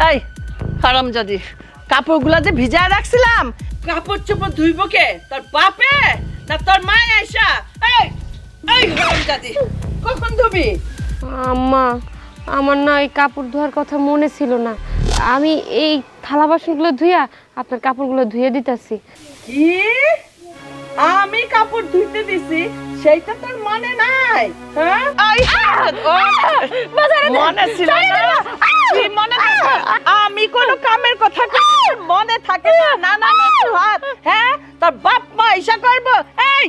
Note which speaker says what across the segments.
Speaker 1: এই হারামজাদি, কাপড়গুলা যে ভিজায় রাখছিলাম, কাপড় চোপড় ধুইব কে? তোর বাপে না তোর মায় আইসা? এই এই হারামজাদি, কখন ধুবি?
Speaker 2: আম্মা, আমার না এই কাপড় ধোয়ার কথা মনে ছিল না। আমি এই থালা বাসনগুলো ধুইয়া আপনার কাপড়গুলো ধুয়ে দিতেছি।
Speaker 1: কি? আমি কাপড় ধুইতে দিছি সেইটা তোর মনে নাই? হ্যাঁ, মনে ছিল না? কি মনে থাকে? আমি কোনো কামের কথা মনে থাকে না? না না না, হাত। হ্যাঁ, তোর বাপ মা ঈশা করব? এই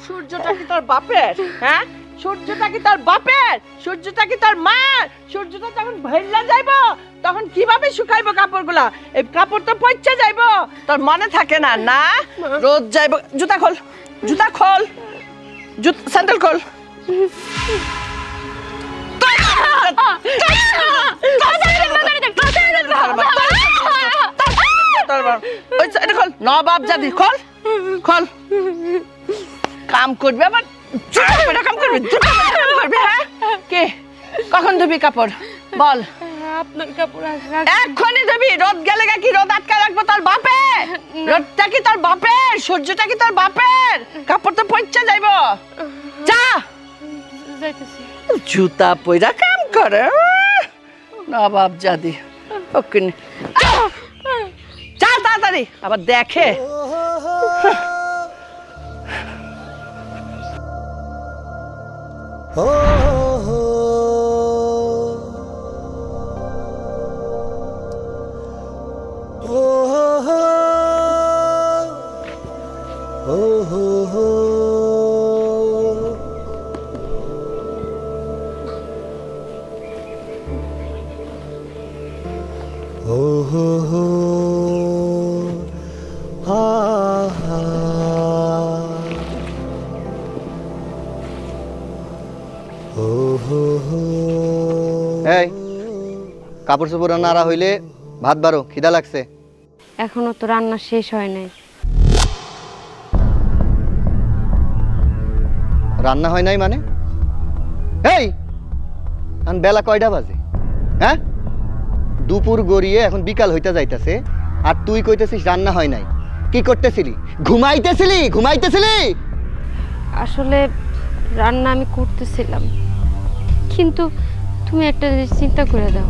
Speaker 1: সূর্যটা কি তোর বাপের? হ্যাঁ, সূর্যটা কি তোর বাপের? সূর্যটা কি তোর মার? সূর্যটা যখন ভেল্লা যাইব তখন কিভাবে শুকাইবো কাপড়গুলা? এই কাপড় তো পচে যাইব। তোর মনে থাকে না? না, রোজ যাইব। জুতা খোল, জুতা খোল, স্যান্ডেল খোল। নবাব জাদি, খোল খোল। কাম করবি আবার, কাম করবি, করবি। হ্যাঁ, কে কখন ধুবি কাপড় বল?
Speaker 2: আপনার কাপড়
Speaker 1: এক্ষুনি ধুবি। রোদ গেলে কি রোদ আটকা রাখবো তোর বাপে? রোদটা কি তোর বাপের? সূর্যটা কি তোর বাপের? কাপড় তো পচে যাইব। যা,
Speaker 2: যাইতেছি।
Speaker 1: জুতা পয়রা কাম করে নবাব জাদি। ওকে, চল তাড়াতাড়ি, আবার দেখে।
Speaker 3: এই কাপড় চোপড় নাড়া হইলে ভাত বারো, খিদা লাগছে।
Speaker 2: এখনো তো রান্না শেষ হয় নাই।
Speaker 3: রান্না হয় নাই মানে? এই এখন বেলা কয়টা বাজে? হ্যাঁ, দুপুর গড়িয়ে এখন বিকাল হইতে যাইতেছে, আর তুই কইতেছিস রান্না হয় নাই। কি করতেছিলি? ঘুমাইতেছিলি? ঘুমাইতেছিলি?
Speaker 2: আসলে রান্না আমি করতেছিলাম, কিন্তু তুমি একটা জিনিস চিন্তা করে দাও,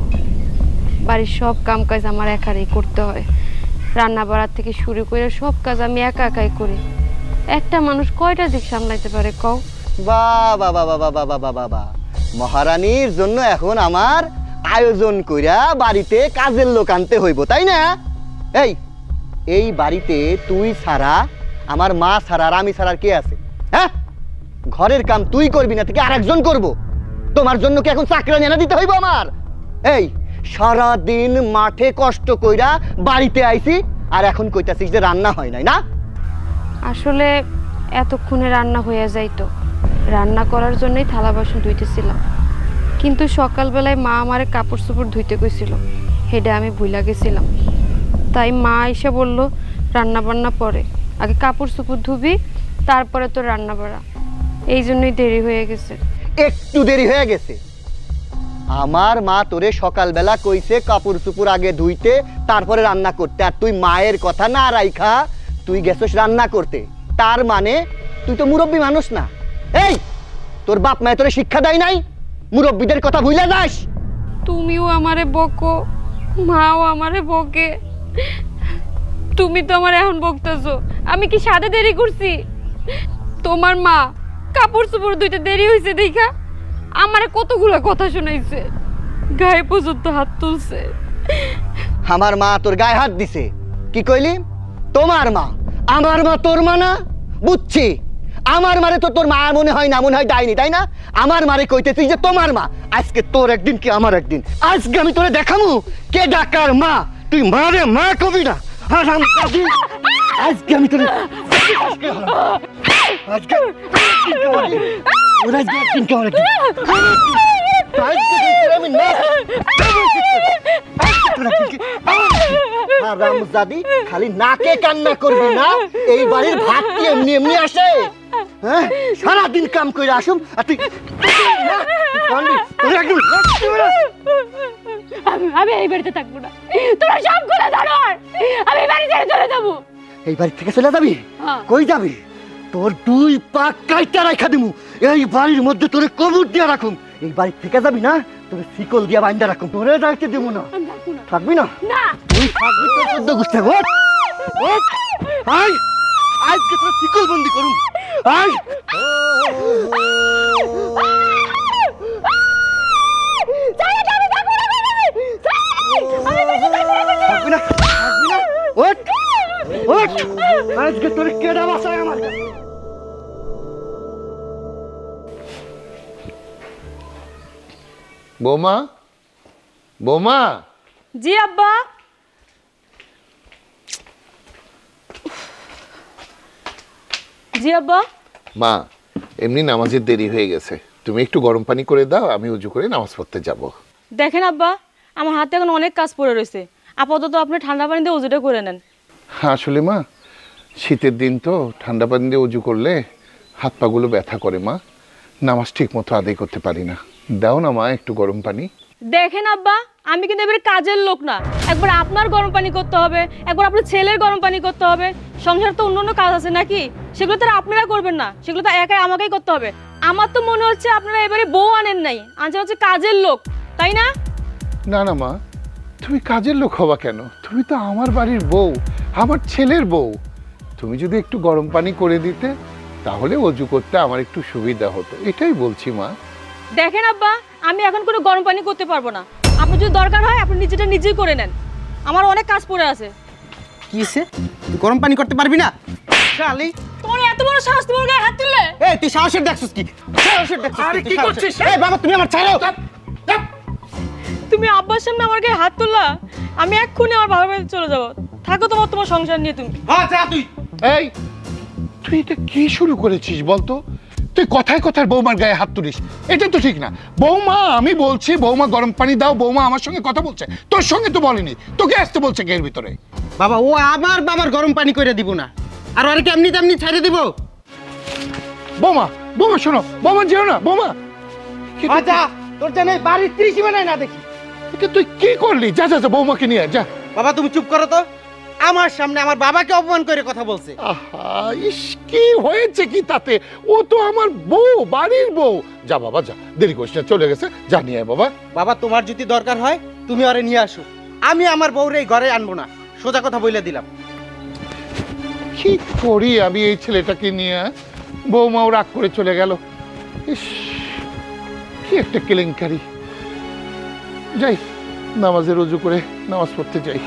Speaker 2: বাড়ির সব কাম কাজ আমার একারই করতে হয়। রান্না বাড়ার থেকে শুরু করে সব কাজ আমি একা একাই করি। একটা মানুষ কয়টা দিক সামলাইতে পারে কও?
Speaker 3: বাবা বাবা বাবা বাবা বাবা, মহারানীর জন্য এখন আমার আয়োজন কইরা বাড়িতে কাজের লোক আনতে হইব, তাই না? এই এই বাড়িতে তুই ছাড়া, আমার মা ছাড়া আর আমি ছাড়া কে আছে? হ্যাঁ, ঘরের কাম তুই করবি না থেকে আরেকজন করব? তোমার জন্য কি এখন চাকরি এনে দিতে হইব আমার? এই সারা দিন মাঠে কষ্ট কইরা বাড়িতে আইছি, আর এখন কইতাছিস যে রান্না হয় নাই? না,
Speaker 2: আসলে এতক্ষণে রান্না হয়ে যাইতো। রান্না করার জন্যই থালা বাসন ধুইতেছিলাম, কিন্তু সকালবেলায় মা আমারে কাপড় চোপড় ধুইতে কইছিল, হেডে আমি ভুলা গেছিলাম। তাই মা এসে বলল রান্না বান্না পরে, আগে কাপড় চোপড় ধুবি, তারপরে তো রান্না বাড়া। এই জন্যই দেরি হয়ে গেছে।
Speaker 3: একটু দেরি হয়ে গেছে? আমার মা তোরে সকালবেলা কইছে কাপড় চোপড় আগে ধুইতে তারপরে রান্না করতে, আর তুই মায়ের কথা না রাইখা তুই গেছস রান্না করতে। তার মানে তুই তো মুরব্বী মানুষ না। এই তোর বাপ মায়ে তোরে শিক্ষা দেয় নাই? মুরব্বীদের কথা ভুলে যাস?
Speaker 2: তুমিও আমারে বকো, মাও আমারে বকে। তুমি তো আমার এখন বকতেছো, আমি কি সাথে দেরি করছি? তোমার মা কাপড় চোপড় ধুইতে দেরি হয়েছে দেখা আমারে কতগুলো কথা শোনাইছে, গায়ে পর্যন্ত হাত তুলছে।
Speaker 3: আমার মা তোর গায়ে হাত দিছে? কি কইলি? তোমার মা? আমার মা তোর মা না? বুঝছি, আমার মারে তো তোর মা মনে হয় না, মনে হয় ডাইনি, তাই না? আমার মারে কইতেছিস যে তোমার মা। আজকে তোর একদিন কি আমার একদিন। আজকে আমি তোরে দেখামু কে ডাকার মা। তুই মারে মা কবি না। আজকে আমি তোরে খালি নাকে কান্না করবি না। এই বাড়ির ভাত কি এমনি এমনি আসে? হ্যাঁ, সারাদিন কাম করে আসুম আর তুই
Speaker 2: আমি এই বাড়িতে থাকবো না, তোরা সব করে জানোয়ার, আমি বাড়ি ছেড়ে চলে যাবো।
Speaker 3: এই বাড়ি থেকে চলে যাবি? কই যাবি? তোর 2 পা কাইটা রাখা দিমু, এই বাড়ির মধ্যে তোরে কবর দিয়া রাখুম। এই বাড়ি থেকে যাবি না, তোরে শিকল দিয়া বাঁধা রাখুম, তোরে যাইতে দেবো না। থাকবি না?
Speaker 2: না
Speaker 3: তুই থাকবি তো চোদ্দ গুষ্ঠে। ওঠ ওঠ, আয় আজকে তোর শিকল বন্দি করুম। আয় থাকবি না, থাকবি না, ওঠ ওঠ, আজকে তোর কেডা বাসায় আমার কাছে।
Speaker 4: বৌমা, বৌমা।
Speaker 1: জি আব্বা। জি আব্বা।
Speaker 4: মা, এমনি নামাজের দেরি হয়ে গেছে, তুমি একটু গরম পানি করে দাও, আমি উজু করে নামাজ পড়তে যাব।
Speaker 1: দেখেন আব্বা, আমার হাতে এখন অনেক কাজ পড়ে রয়েছে, আপাতত আপনি ঠান্ডা পানি দিয়ে উজুটা করে নেন।
Speaker 4: আসলে মা, শীতের দিন তো ঠান্ডা পানি দিয়ে উজু করলে হাত পাগুলো ব্যথা করে মা, নামাজ ঠিক মতো আদায় করতে পারি না। দাও না মা একটু গরম পানি।
Speaker 1: দেখেন আব্বা, আমি কিন্তু এবারে কাজের লোক না, একবার আপনার গরম পানি করতে হবে, একবার আপনার ছেলের গরম পানি করতে হবে। সংসার তো অন্য কাজ আছে নাকি, সেগুলো তো আপনারা করবেন না, সেগুলো তো একাই আমাকেই করতে হবে। আমার তো মনে হচ্ছে আপনারা এবারে বউ আনেন নাই, আনছে হচ্ছে কাজের লোক, তাই না?
Speaker 4: না না মা, তুমি কাজের লোক হবা কেন? তুমি তো আমার বাড়ির বউ, আমার ছেলের বউ। তুমি যদি একটু গরম পানি করে দিতে তাহলে অজু করতে আমার একটু সুবিধা হতো, এটাই বলছি মা।
Speaker 1: দেখেন আব্বা, আমি এখন কোনো গরম পানি করতে পারবো না, আপনার যদি দরকার হয় আপনি নিজেটা নিজেই করে নেন, আমার অনেক কাজ পড়ে আছে।
Speaker 5: কি হইছে? তুই গরম পানি করতে পারবি না? শালি,
Speaker 1: তোর এত বড় সাহস, তোমার গায়ে হাত তুললে?
Speaker 5: এই তুই সাহসের দেখছিস কি? সাহসের দেখছিস?
Speaker 4: আরে
Speaker 5: তুই
Speaker 4: কি
Speaker 5: সাহসের-
Speaker 4: করছিস?
Speaker 5: এই বাবা, তুমি আমার ছাড়ো।
Speaker 1: তুমি আব্বার সামনে আমার গায়ে হাত তুললা, আমি এক্ষুনি আমার বাবার বাড়িতে চলে যাবো। থাকো তোমার সংসার নিয়ে তুমি।
Speaker 5: হ্যাঁ যা তুই।
Speaker 4: এই, তুই এটা কি শুরু করেছিস বলতো? তুই কথায় কথায় বৌমার গায়ে হাত তুলিস, এটা তো ঠিক না। বৌমা, আমি বলছি বৌমা গরম পানি দাও, বৌমা আমার সঙ্গে কথা বলছে, তোর সঙ্গে তো বলেনি, তোকে আসতে বলছে এর ভিতরে।
Speaker 5: বাবা, ও আমার বাবার গরম পানি করে দিব না, আর ওরে কেমনি তেমনি ছেড়ে দিব।
Speaker 4: বৌমা, বৌমা শোনো, বৌমা যেও না, বৌমা।
Speaker 5: হ্যাঁ যা, তোর যেন এই বাড়ির ত্রিসীমানায় না দেখি।
Speaker 4: এটা তুই কি করলি? যা যা যা, বৌমাকে নিয়ে যা।
Speaker 5: বাবা তুমি চুপ করো তো, আমার সামনে আমার বাবাকে অপমান করে কথা বলছে।
Speaker 4: আহা, ইস, কি হয়েছে কি তাতে? ও তো আমার বউ, বাড়ির বউ। যা বাবা যা, দেরি করিস না, চলে গেছে, যা নিয়ে আয় বাবা।
Speaker 5: বাবা তোমার যদি দরকার হয় তুমি ওরে নিয়ে আসো, আমি আমার বউরে এই ঘরে আনবো না, সোজা কথা বলে দিলাম।
Speaker 4: কি করি আমি এই ছেলেটাকে নিয়ে? বৌমাও রাগ করে চলে গেল। ইস, কি একটা কেলেঙ্কারি। যাই, নামাজে রুজু করে নামাজ পড়তে যাই।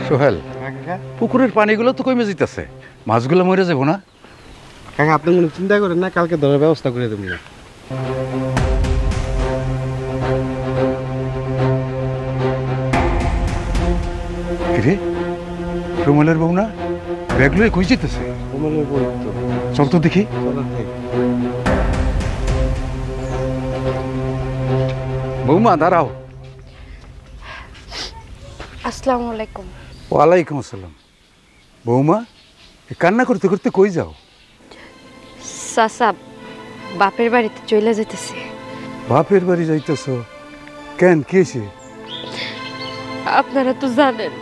Speaker 6: সোহেল, পুকুরের পানিগুলো তো কমে যেতেছে, মাছগুলো মরে যাবো না?
Speaker 5: কাকা আপনি কোনো চিন্তা করেন না, কালকে ধরার ব্যবস্থা করে দেবো।
Speaker 6: কিরে, রুমালের বউ না? ব্যাগ লয়ে কই যেতেছে? চল তো দেখি। বৌমা দাঁড়াও।
Speaker 2: আসসালামু আলাইকুম।
Speaker 6: ওয়ালাইকুম আসসালাম। বৌমা, এ কান্না করতে করতে কই যাও?
Speaker 2: চাচা, বাপের বাড়িতে চলে যেতেছি।
Speaker 6: বাপের বাড়ি যাইতেছ কেন? কেছে?
Speaker 2: আপনারা তো জানেন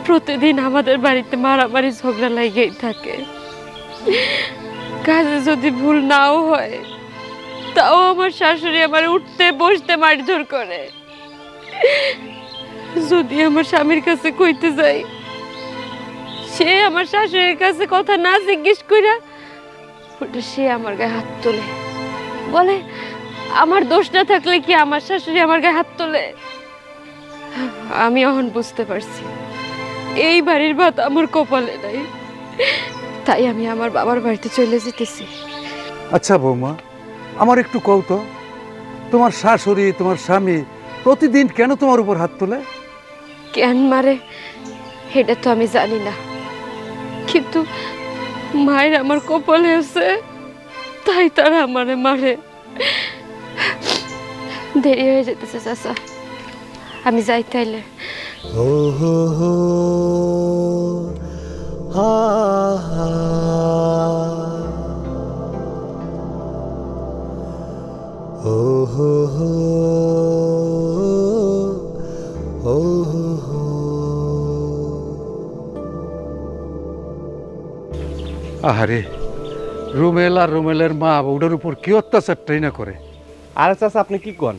Speaker 2: প্রতিদিন আমাদের বাড়িতে মারামারি ঝগড়া লাগেই থাকে, কাজে যদি ভুল নাও হয় তাও আমার শাশুড়ি আমার উঠতে বসতে মারধর করে। যদি আমার স্বামীর কাছে কইতে যাই, সে আমার শাশুড়ির কাছে কথা না জিজ্ঞেস কইরা ওটা সে আমার গায়ে হাত তোলে, বলে আমার দোষ না থাকলে কি আমার শাশুড়ি আমার গায়ে হাত তোলে? আমি এখন বুঝতে পারছি এই বাড়ির ভাত আমার কপালে নাই, তাই আমি আমার বাবার বাড়িতে চলে যেতেছি।
Speaker 6: আচ্ছা বৌমা, আমার একটু কও তো, তোমার শাশুড়ি তোমার স্বামী প্রতিদিন কেন তোমার উপর হাত তোলে?
Speaker 2: কেন মারে এটা তো আমি জানি না, কিন্তু মায়ের আমার কপালে আছে তাই তারা আমারে মারে। দেরি হয়ে যেতেছে চাচা, আমি যাই তাইলে।
Speaker 6: আহারে, রুমেল আর রুমেলের মা ওটার উপর কি অত্যাচারটাই না করে।
Speaker 5: আরে চাচা আপনি কি কন?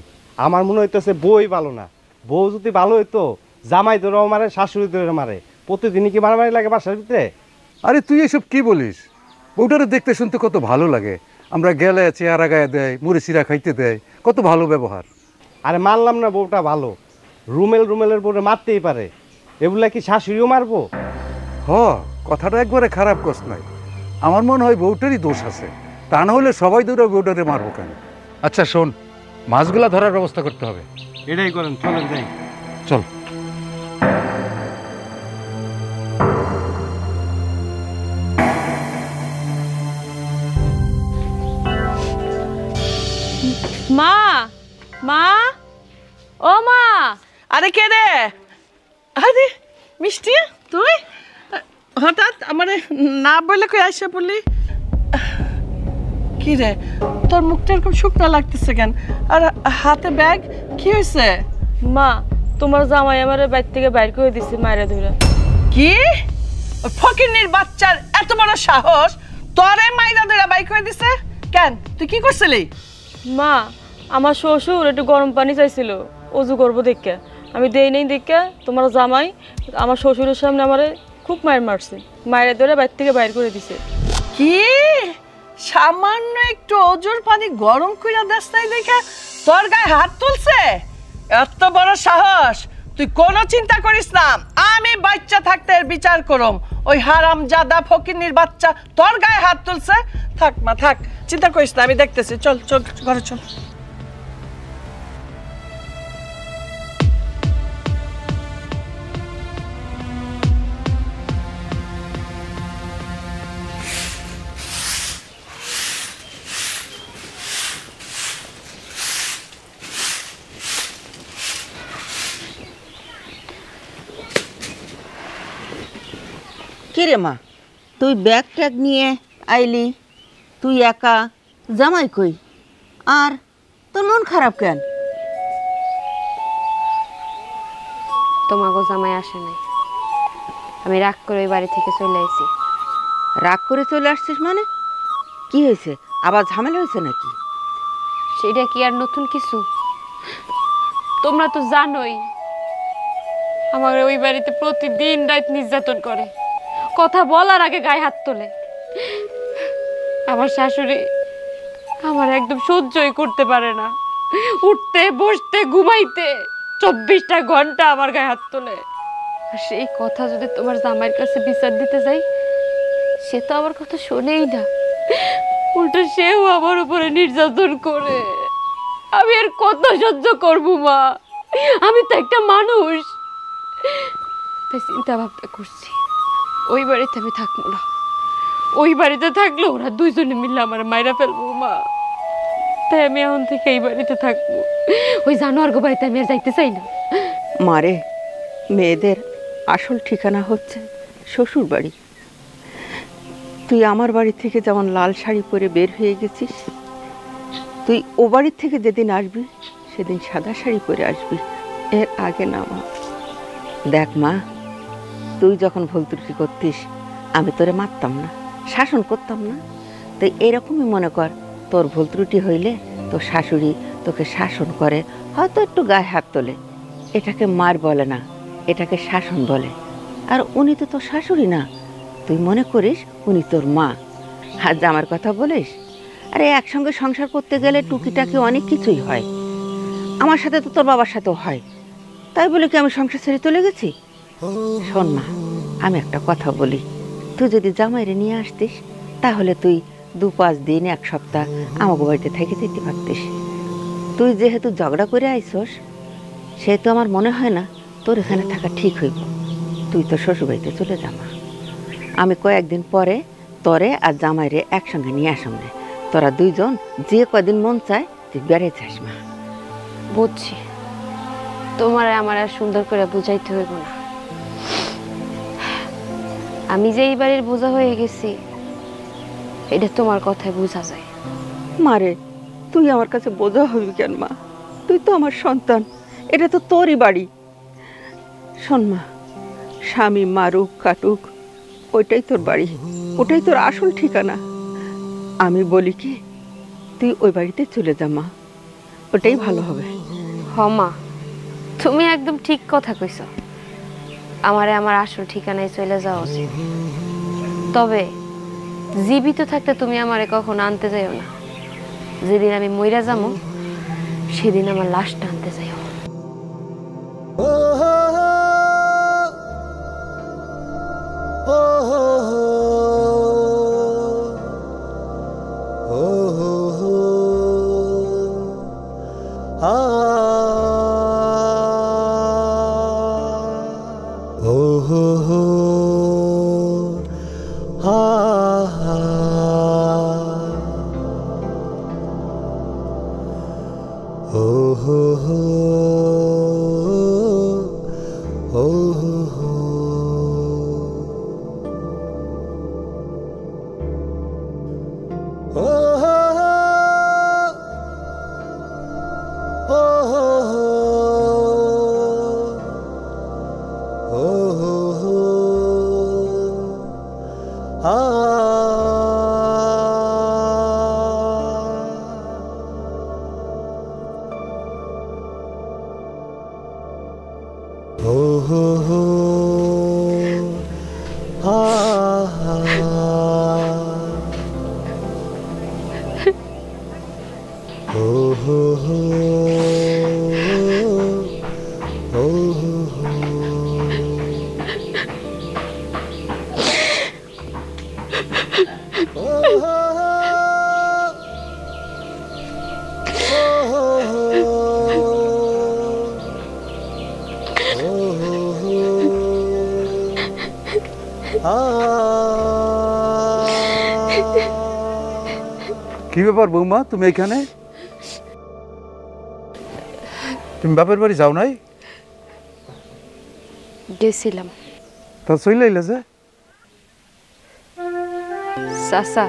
Speaker 5: আমার মনে হইতেছে বউই ভালো না। বউ যদি ভালো হইতো জামাই ধরেও মারে, শাশুড়ি ধরে মারে, প্রতিদিনই কি মারামারি লাগে বাসার ভিতরে?
Speaker 6: আরে তুই এসব কি বলিস? ওটারে দেখতে শুনতে কত ভালো লাগে। আমরা গেলে চেহারা গায়ে দেয়, মুড়ি চিরা খাইতে দেয়, কত ভালো ব্যবহার।
Speaker 5: আরে মানলাম না বউটা ভালো, রুমেলের বউরে মারতেই পারে, এগুলা কি শাশুড়িও মারবো?
Speaker 6: হ, কথাটা একবারে খারাপ কস নাই। আমার মনে হয় বউটারই দোষ আছে, তা না হলে সবাই দূরে বউটারে মারবো কেন? আচ্ছা শোন, মাছগুলা ধরার ব্যবস্থা করতে হবে।
Speaker 5: এটাই করেন, চলেন যাই।
Speaker 6: চল।
Speaker 2: মা, মা, ও মা।
Speaker 1: আরে কে রে? আরে মিষ্টি, তুই হঠাৎ আমারে না বলে কই আইসা বললি? কি রে, তোর মুখটা এরকম শুকনা লাগতেছে কেন? আর হাতে ব্যাগ, কি হয়েছে?
Speaker 2: মা, তোমার জামাই আমার বাড়ি থেকে বাইর করে দিছে মায়েরা ধরে।
Speaker 1: কি? ফকিন্নির বাচ্চার এত বড় সাহস, তোরে মাইরা ধরে বাইর করে দিছে কেন? তুই কি করছিলি?
Speaker 2: মা, আমার শ্বশুর একটু গরম পানি চাইছিল অজু করবো দেখে, আমি দেই নেই দেখে তোমার জামাই আমার শ্বশুরের সামনে আমারে খুব মায়ের মারছে, মায়ের ধরে বাড়ি থেকে বাইর করে দিছে।
Speaker 1: কি? সামান্য একটু অজুর পানি গরম কইরা দেস নাই দেখে তোর গায়ে হাত তুলছে? এত বড় সাহস! তুই কোনো চিন্তা করিস না, আমি বাচ্চা থাকতে এর বিচার করম। ওই হারামজাদা ফকিন্নির বাচ্চা তোর গায়ে হাত তুলছে। থাক মা থাক, চিন্তা করিস না, আমি দেখতেছি। চল চল ঘরে চল।
Speaker 7: কিরে মা, তুই ব্যাগ ট্যাগ নিয়ে আইলি, তুই একা, জামাই কই? আর তোর মন খারাপ কেন?
Speaker 2: তোমাকে জামাই আসে নাই, আমি রাগ করে ওই বাড়ি থেকে চলে আইছি।
Speaker 7: রাগ করে চলে আসছিস মানে? কি হয়েছে, আবার ঝামেলা হয়েছে নাকি?
Speaker 2: সেটা কি আর নতুন কিছু? তোমরা তো জানোই আমার ওই বাড়িতে প্রতিদিন রাত নির্যাতন করে, কথা বলার আগে গায়ে হাত তোলে। আমার শাশুড়ি আমার একদম সহ্যই করতে পারে না, উঠতে বসতে ঘুমাইতে 24টা ঘন্টা আমার গায়ে হাত তোলে। আর সেই কথা যদি তোমার জামাইয়ের কাছে বিচার দিতে যাই, সে তো আমার কথা শোনেই না, উল্টো সেও আমার উপরে নির্যাতন করে। আমি আর কত সহ্য করবো মা? আমি তো একটা মানুষ। তাই চিন্তা ভাবনা করছি ওই বাড়িতে আমি থাকবো না। ওই বাড়িতে থাকলে ওরা দুইজনে মিলে আমার মাইরা ফেলবো মা। তাই আমি এখন থেকে এই বাড়িতে থাকবো। ওই জানোয়ার গো বাড়িতে আমি আর যাইতে চাই না।
Speaker 7: মারে, মেয়েদের আসল ঠিকানা হচ্ছে শ্বশুর বাড়ি। তুই আমার বাড়ি থেকে যেমন লাল শাড়ি পরে বের হয়ে গেছিস, তুই ও বাড়ির থেকে যেদিন আসবি সেদিন সাদা শাড়ি পরে আসবি, এর আগে না মা। দেখ মা, তুই যখন ভুল ত্রুটি করতিস আমি তোরে মারতাম না, শাসন করতাম না। তাই এরকমই মনে কর, তোর ভুল ত্রুটি হইলে তোর শাশুড়ি তোকে শাসন করে, হয়তো একটু গায়ে হাত তোলে। এটাকে মার বলে না, এটাকে শাসন বলে। আর উনি তো তোর শাশুড়ি না, তুই মনে করিস উনি তোর মা। আর জামার কথা বলিস, আরে একসঙ্গে সংসার করতে গেলে টুকিটাকি অনেক কিছুই হয়। আমার সাথে তো তোর বাবার সাথেও হয়, তাই বলে কি আমি সংসার ছেড়ে চলে গেছি? শোন মা, আমি একটা কথা বলি, তুই যদি জামাইরে নিয়ে আসতিস তাহলে তুই 2-5 দিন 1 সপ্তাহ আমাকে বাড়িতে থেকে যেতে পারতিস। তুই যেহেতু ঝগড়া করে আইসস, সেহেতু আমার মনে হয় না তোর এখানে থাকা ঠিক হইব। তুই তো শ্বশুরবাড়িতে চলে যা মা। আমি কয়েকদিন পরে তোরে আর জামাইরে একসঙ্গে নিয়ে আসাম রে। তোরা দুইজন যে কদিন মন চায় তুই বেড়ে যাস মা।
Speaker 2: বুঝছি, তোমার আমার আর সুন্দর করে বুঝাইতে হইব না। আমি যে এই বাড়ির বোঝা হয়ে গেছি এটা তোমার কথায় বোঝা যায়।
Speaker 7: মারে, তুই আমার কাছে বোঝা হবি কেন মা? তুই তো আমার সন্তান, এটা তো তোরই বাড়ি। শোন মা, স্বামী মারুক কাটুক ওইটাই তোর বাড়ি, ওটাই তোর আসল ঠিকানা। আমি বলি কি, তুই ওই বাড়িতে চলে যা মা, ওটাই ভালো হবে।
Speaker 2: মা, তুমি একদম ঠিক কথা কইছ। আমারে আমার আসল ঠিকানায় চলে যাওয়া উচিত। তবে জীবিত থাকতে তুমি আমারে কখনো আনতে যাইও না। যেদিন আমি মইরা যাবো সেদিন আমার লাশটা আনতে যাইও।
Speaker 6: কি ব্যাপার বৌমা, তুমি এখানে? তুমি বাপের বাড়ি যাও নাই?
Speaker 2: গেছিলাম।
Speaker 6: তা চলে এলে যে?
Speaker 2: চাচা,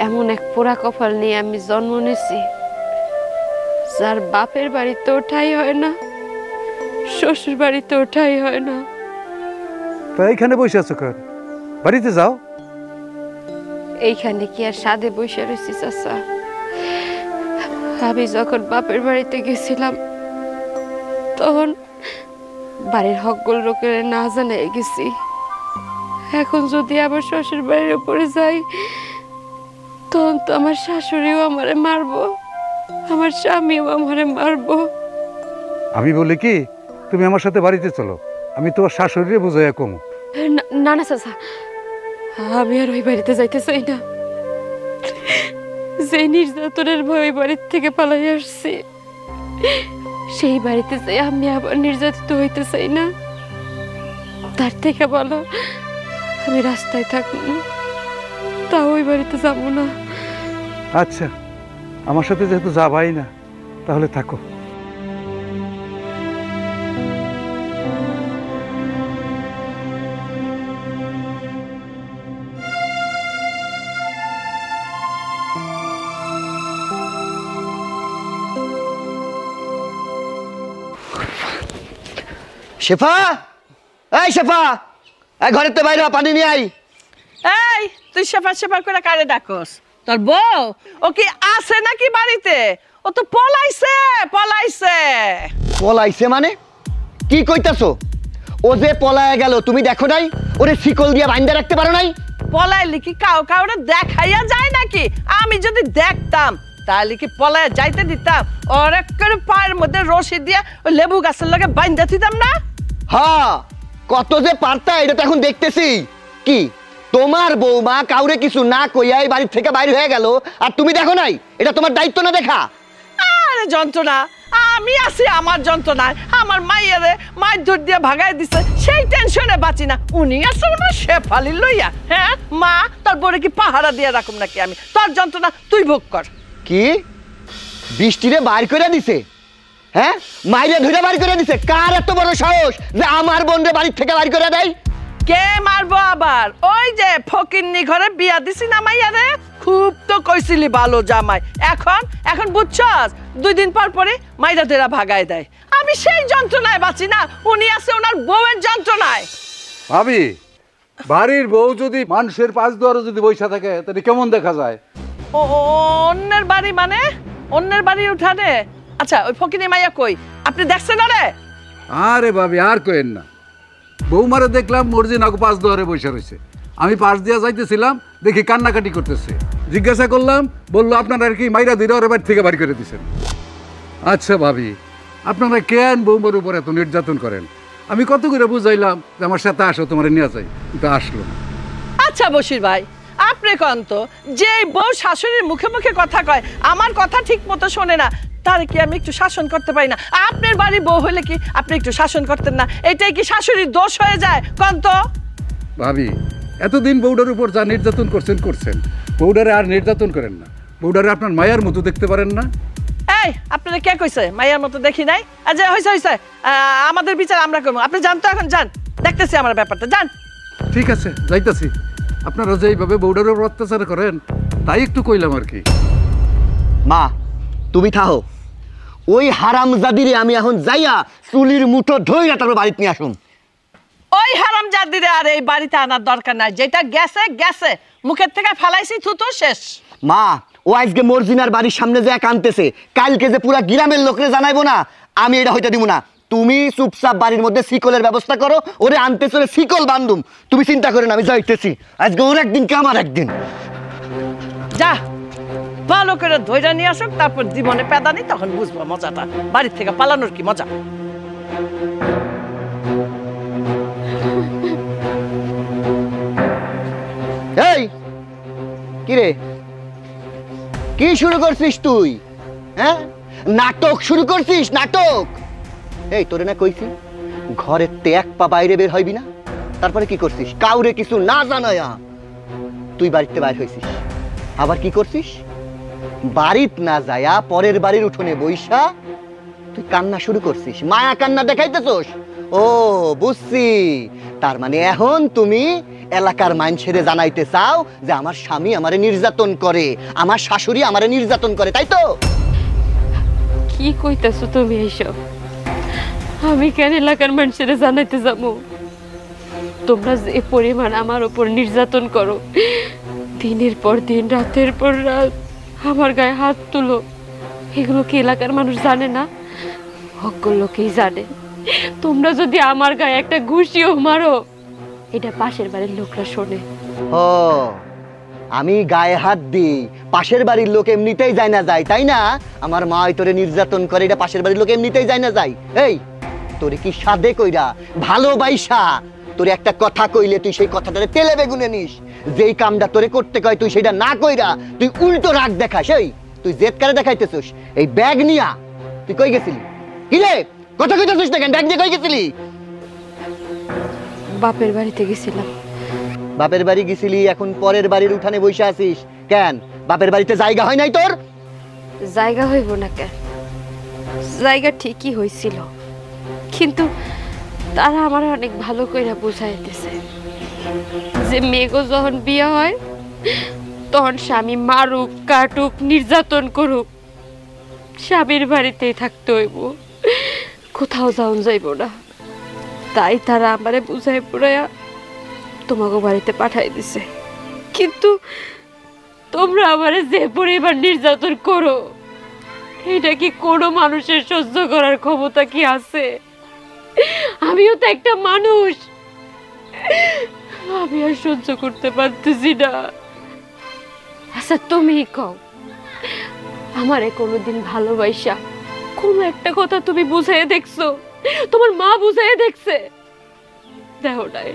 Speaker 2: এমন এক পোড়া কপাল নিয়ে আমি জন্ম নিয়েছি যার বাপের বাড়িতে ওঠাই হয় না, শ্বশুর বাড়িতে ওঠাই হয় না।
Speaker 6: তা এইখানে বসে আছো কেন? বাড়িতে যাও।
Speaker 2: এইখানে কি আর সাধে বসে রয়েছি চাচা? আমি যখন বাপের বাড়িতে গেছিলাম তখন বাড়ির হকগুলো লোকের না জানাই গেছি। এখন যদি আবার শ্বশুর বাড়ির উপরে যাই তখন তো আমার শাশুড়িও আমারে মারবো, আমার স্বামীও আমারে মারবো।
Speaker 6: আমি বলি কি, তুমি আমার সাথে বাড়িতে চলো, আমি তোমার শাশুড়িরে বুঝাইয়া কমু।
Speaker 2: না না চাচা, আমি আর ওই বাড়িতে যাইতে চাই না। যে নির্যাতনের ভয় বাড়ির থেকে পালাই আসছি, সেই বাড়িতে যাই আমি আবার নির্যাতিত হইতে চাই না। তার থেকে ভালো আমি রাস্তায় থাকবো, তা ওই বাড়িতে যাবো না।
Speaker 6: আচ্ছা, আমার সাথে যেহেতু যাবাই না তাহলে থাকো।
Speaker 3: শেফা, এই শেফা, এই ঘরের তো বাইরে পানি নিয়ে আই।
Speaker 1: এই তুই শেফা শেফা করে কারে ডাকস? তোর বউ ও কি আছে নাকি বাড়িতে? ও তো পলাইছে পলাইছে।
Speaker 3: পলাইছে মানে কি কইতাছো? ও যে পলায় গেল তুমি দেখো নাই? ওরে শিকল দিয়ে বাইন্ধা রাখতে পারো নাই?
Speaker 1: পলাইলে কি কাউরে দেখাইয়া যায় নাকি? আমি যদি দেখতাম তাহলে কি পলাইয়া যাইতে দিতাম? ওর একেবারে পায়ের মধ্যে রশি দিয়ে ওই লেবু গাছের লগে বাইন্ধা দিতাম না?
Speaker 3: হ্যাঁ, কত যে পারতা এটা তো এখন দেখতেছি। কি তোমার বৌমা কাউরে কিছু না কইয়াই বাড়ি থেকে বাইরে হয়ে গেল আর তুমি দেখো নাই? এটা তোমার দায়িত্ব না দেখা?
Speaker 1: আরে যন্ত্রণা, আমি আছি আমার যন্ত্রণায়। আমার মাইয়ারে মাইর ধর দিয়ে ভাগাই দিছে, সেই টেনশনে বাঁচি না। উনি আছে ওনার শেফালি লইয়া। হ্যাঁ মা, তোর বড় কি পাহারা দিয়ে রাখুম নাকি আমি? তোর যন্ত্রণা তুই ভোগ কর।
Speaker 3: কি বৃষ্টিরে বাইর করে দিছে, হ্যাঁ মাইরে ধরে বাইর করে দিছে। কার এত বড় সাহস যে আমার বোনরে বাড়ির থেকে বাইর করে দেয়?
Speaker 1: কে মারবো আবার? ওই যে ফকিন্নি ঘরে বিয়া দিছি না মাইয়ারে, খুব তো কইছিলি ভালো জামাই, এখন এখন বুঝছস 2 দিন পর পরে মাইরা ধরে ভাগায় দেয়। আমি সেই যন্ত্রণায় বাঁচি না, উনি আছে ওনার বউয়ের যন্ত্রণায়।
Speaker 6: ভাবি, বাড়ির বউ যদি মানুষের পাশ দুয়ারে যদি বইসা থাকে তাহলে কেমন দেখা যায়?
Speaker 1: ও অন্যের বাড়ি মানে অন্যের বাড়ির উঠানে? আচ্ছা ওই ফকিনি মাইয়া কই, আপনি দেখছেন না রে?
Speaker 6: আরে ভাবি আর কইেন না, বৌমারে দেখলাম মর্জি নাকু পাশ দুয়ারে বসে রয়েছে। আমি পাশ দিয়া যাইতেছিলাম, দেখি কান্নাকাটি করতেছে। জিজ্ঞাসা করলাম, বললো আপনারা আর কি মাইরা ধরে ওর বাড়ি থেকে বাড়ি করে দিচ্ছেন। আচ্ছা ভাবি, আপনারা কেন বৌমার উপর এত নির্যাতন করেন? আমি কত করে বুঝাইলাম যে আমার সাথে আসো, তোমার নিয়ে যাই, কিন্তু আসলো না।
Speaker 1: আচ্ছা বশির ভাই, আপনি কন তো, যে বউ শাশুড়ির মুখে মুখে কথা কয়, আমার কথা ঠিক মতো শোনে না, তার কি আমি একটু শাসন করতে পারি না? আপনার বাড়ি বউ হলে কি আপনি একটু শাসন করতেন না? এটাই কি শাশুড়ির দোষ হয়ে যায় কন তো?
Speaker 6: ভাবি, এতদিন বৌডার উপর যা নির্যাতন করছেন, বৌডারে আর নির্যাতন করেন না। বৌডারে আপনার মায়ের মতো দেখতে পারেন না?
Speaker 1: এই আপনারা কে কইছে মাইয়ার মতো দেখি নাই? আচ্ছা হইছে হইছে, আমাদের বিচার আমরা করবো। আপনি যান তো, এখন যান, দেখতেছি আমার ব্যাপারটা, যান।
Speaker 6: ঠিক আছে, যাইতাছি। আপনারা যে এইভাবে বৌডার উপর অত্যাচার করেন তাই একটু কইলাম আর কি।
Speaker 3: মা তুমি থাকো, ওই হারামজাদিরে আমি এখন যাইয়া চুলির মুঠো ধইরা তারপর বাড়িতে নিয়ে আসুন।
Speaker 1: ওই হারামজাদিরে আর এই বাড়িতে আনার দরকার নাই, যেটা গেছে গেছে, মুখের থেকে ফালাইছি থুতু শেষ।
Speaker 3: মা ও আজকে মর্জিনার বাড়ির সামনে যে কানতেছে, কালকে যে পুরা গ্রামের লোকরে জানাইবো না, আমি এটা হইতে দিব না। তুমি চুপচাপ বাড়ির মধ্যে শিকলের ব্যবস্থা করো, ওরে আনতে চলে শিকল বান্ধুম, তুমি চিন্তা করেন আমি যাইতেছি। আজকে ওর একদিন কে আমার একদিন।
Speaker 1: যা ভালো করে ধৈর্য নিয়ে আসুক, তারপর জীবনে পেদানি, তখন বুঝবো মজাটা, বাড়ির থেকে পালানোর কি মজা।
Speaker 3: এই কিরে, কি শুরু করছিস তুই? হ্যাঁ নাটক শুরু করছিস, নাটক। এই তোরে না কইছি ঘরের তে এক পা বাইরে বের হইবি না, তারপরে কি করছিস? কাউরে কিছু না জানায়া তুই বাড়িতে বাইর হইছিস। আবার কি করছিস? বাড়িত না যায়া পরের বাড়ির উঠোনে বইসা তুই কান্না শুরু করছিস, মায়া কান্না দেখাইতেছস। ও বুঝছি, তার মানে এখন তুমি এলাকার মানুষেরে জানাইতে চাও যে আমার স্বামী আমারে নির্যাতন করে, আমার শাশুড়ি আমারে নির্যাতন করে, তাই তো?
Speaker 2: কি কইতাছো তুমি এইসব? আমি কেন এলাকার মানুষের জানাইতে যাবো? তোমরা যে পরিমাণ আমার উপর নির্যাতন করো, দিনের পর দিন রাতের পর রাত আমার গায়ে হাত তুলো, এগুলো কি এলাকার মানুষ জানে না? সকল লোকেই জানে। তোমরা যদি আমার গায়ে একটা ঘুষিও মারো, এটা পাশের বাড়ির লোকরা শোনে।
Speaker 3: ও আমি গায়ে হাত দিই, পাশের বাড়ির লোক এমনিতেই যায় না যায়, তাই না? আমার মা তোরে নির্যাতন করে, এটা পাশের বাড়ির লোক এমনিতেই যায় না যায়। এই তোরে কি সাধে কইরা ভালোবাসা তোরে একটা কথা কইলে তুই সেই কথাটারে তেলে বেগুনে নিস, যেই কামটা তোরে করতে কয় তুই সেটা না কইরা তুই উল্টো রাগ দেখাস। এই তুই জেদ কারে দেখাইতেছিস? এই ব্যাগ নিয়া তুই কই গেছিলি? কি রে কথা কইতেছিস না কেন? ব্যাগ নিয়ে কই গেছিলি?
Speaker 2: বাপের বাড়িতে গেছিলাম।
Speaker 3: বাপের বাড়ি গেছিলি, এখন পরের বাড়ির উঠানে বসে আছিস কেন? বাপের বাড়িতে জায়গা হয় নাই তোর?
Speaker 2: জায়গা হইব না কেন? জায়গা ঠিকই হয়েছিল, কিন্তু তারা আমার অনেক ভালো করে বুঝাইতেছে যে মেয়েগো যখন বিয়ে হয় তখন স্বামী মারুক, কাটুক, নির্যাতন করুক, স্বামীর বাড়িতেই থাকতে হইব, কোথাও যাওন যাইব না। তাই তারা আমারে বুঝাই পড়াইয়া তোমাকে বাড়িতে পাঠাই দিছে। কিন্তু তোমরা আমারে যে পরিমাণ নির্যাতন করো, এটা কি কোনো মানুষের সহ্য করার ক্ষমতা কি আছে? আমিও তো একটা মানুষ, আমি আর সহ্য করতে পারতেছি না। আচ্ছা তুমি কও, আমারে কোনোদিন ভালোবাসা কোনো একটা কথা তুমি বুঝাইয়া দেখছো? তোমার মা বুঝাইয়া দেখছে? দেখো নাই,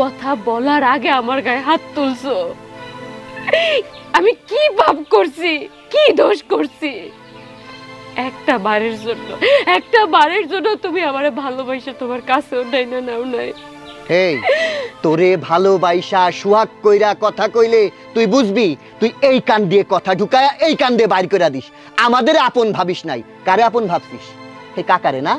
Speaker 2: কথা বলার আগে আমার গায়ে হাত তুলছো। আমি কি পাপ করছি, কি দোষ করছি? একটা বারের জন্য তুমি আমারে ভালোবাসা তোমার কাছেও নাই না নাও নাই।
Speaker 3: এই তোরে ভালোবাসা সুহাগ কইরা কথা কইলে তুই বুঝবি, তুই এই কান দিয়ে কথা ঢুকায়া এই কান দিয়ে বাইর করে দিস। আমাদের আপন ভাবিস নাই, কারে আপন ভাবছিস? হে কাকারে না?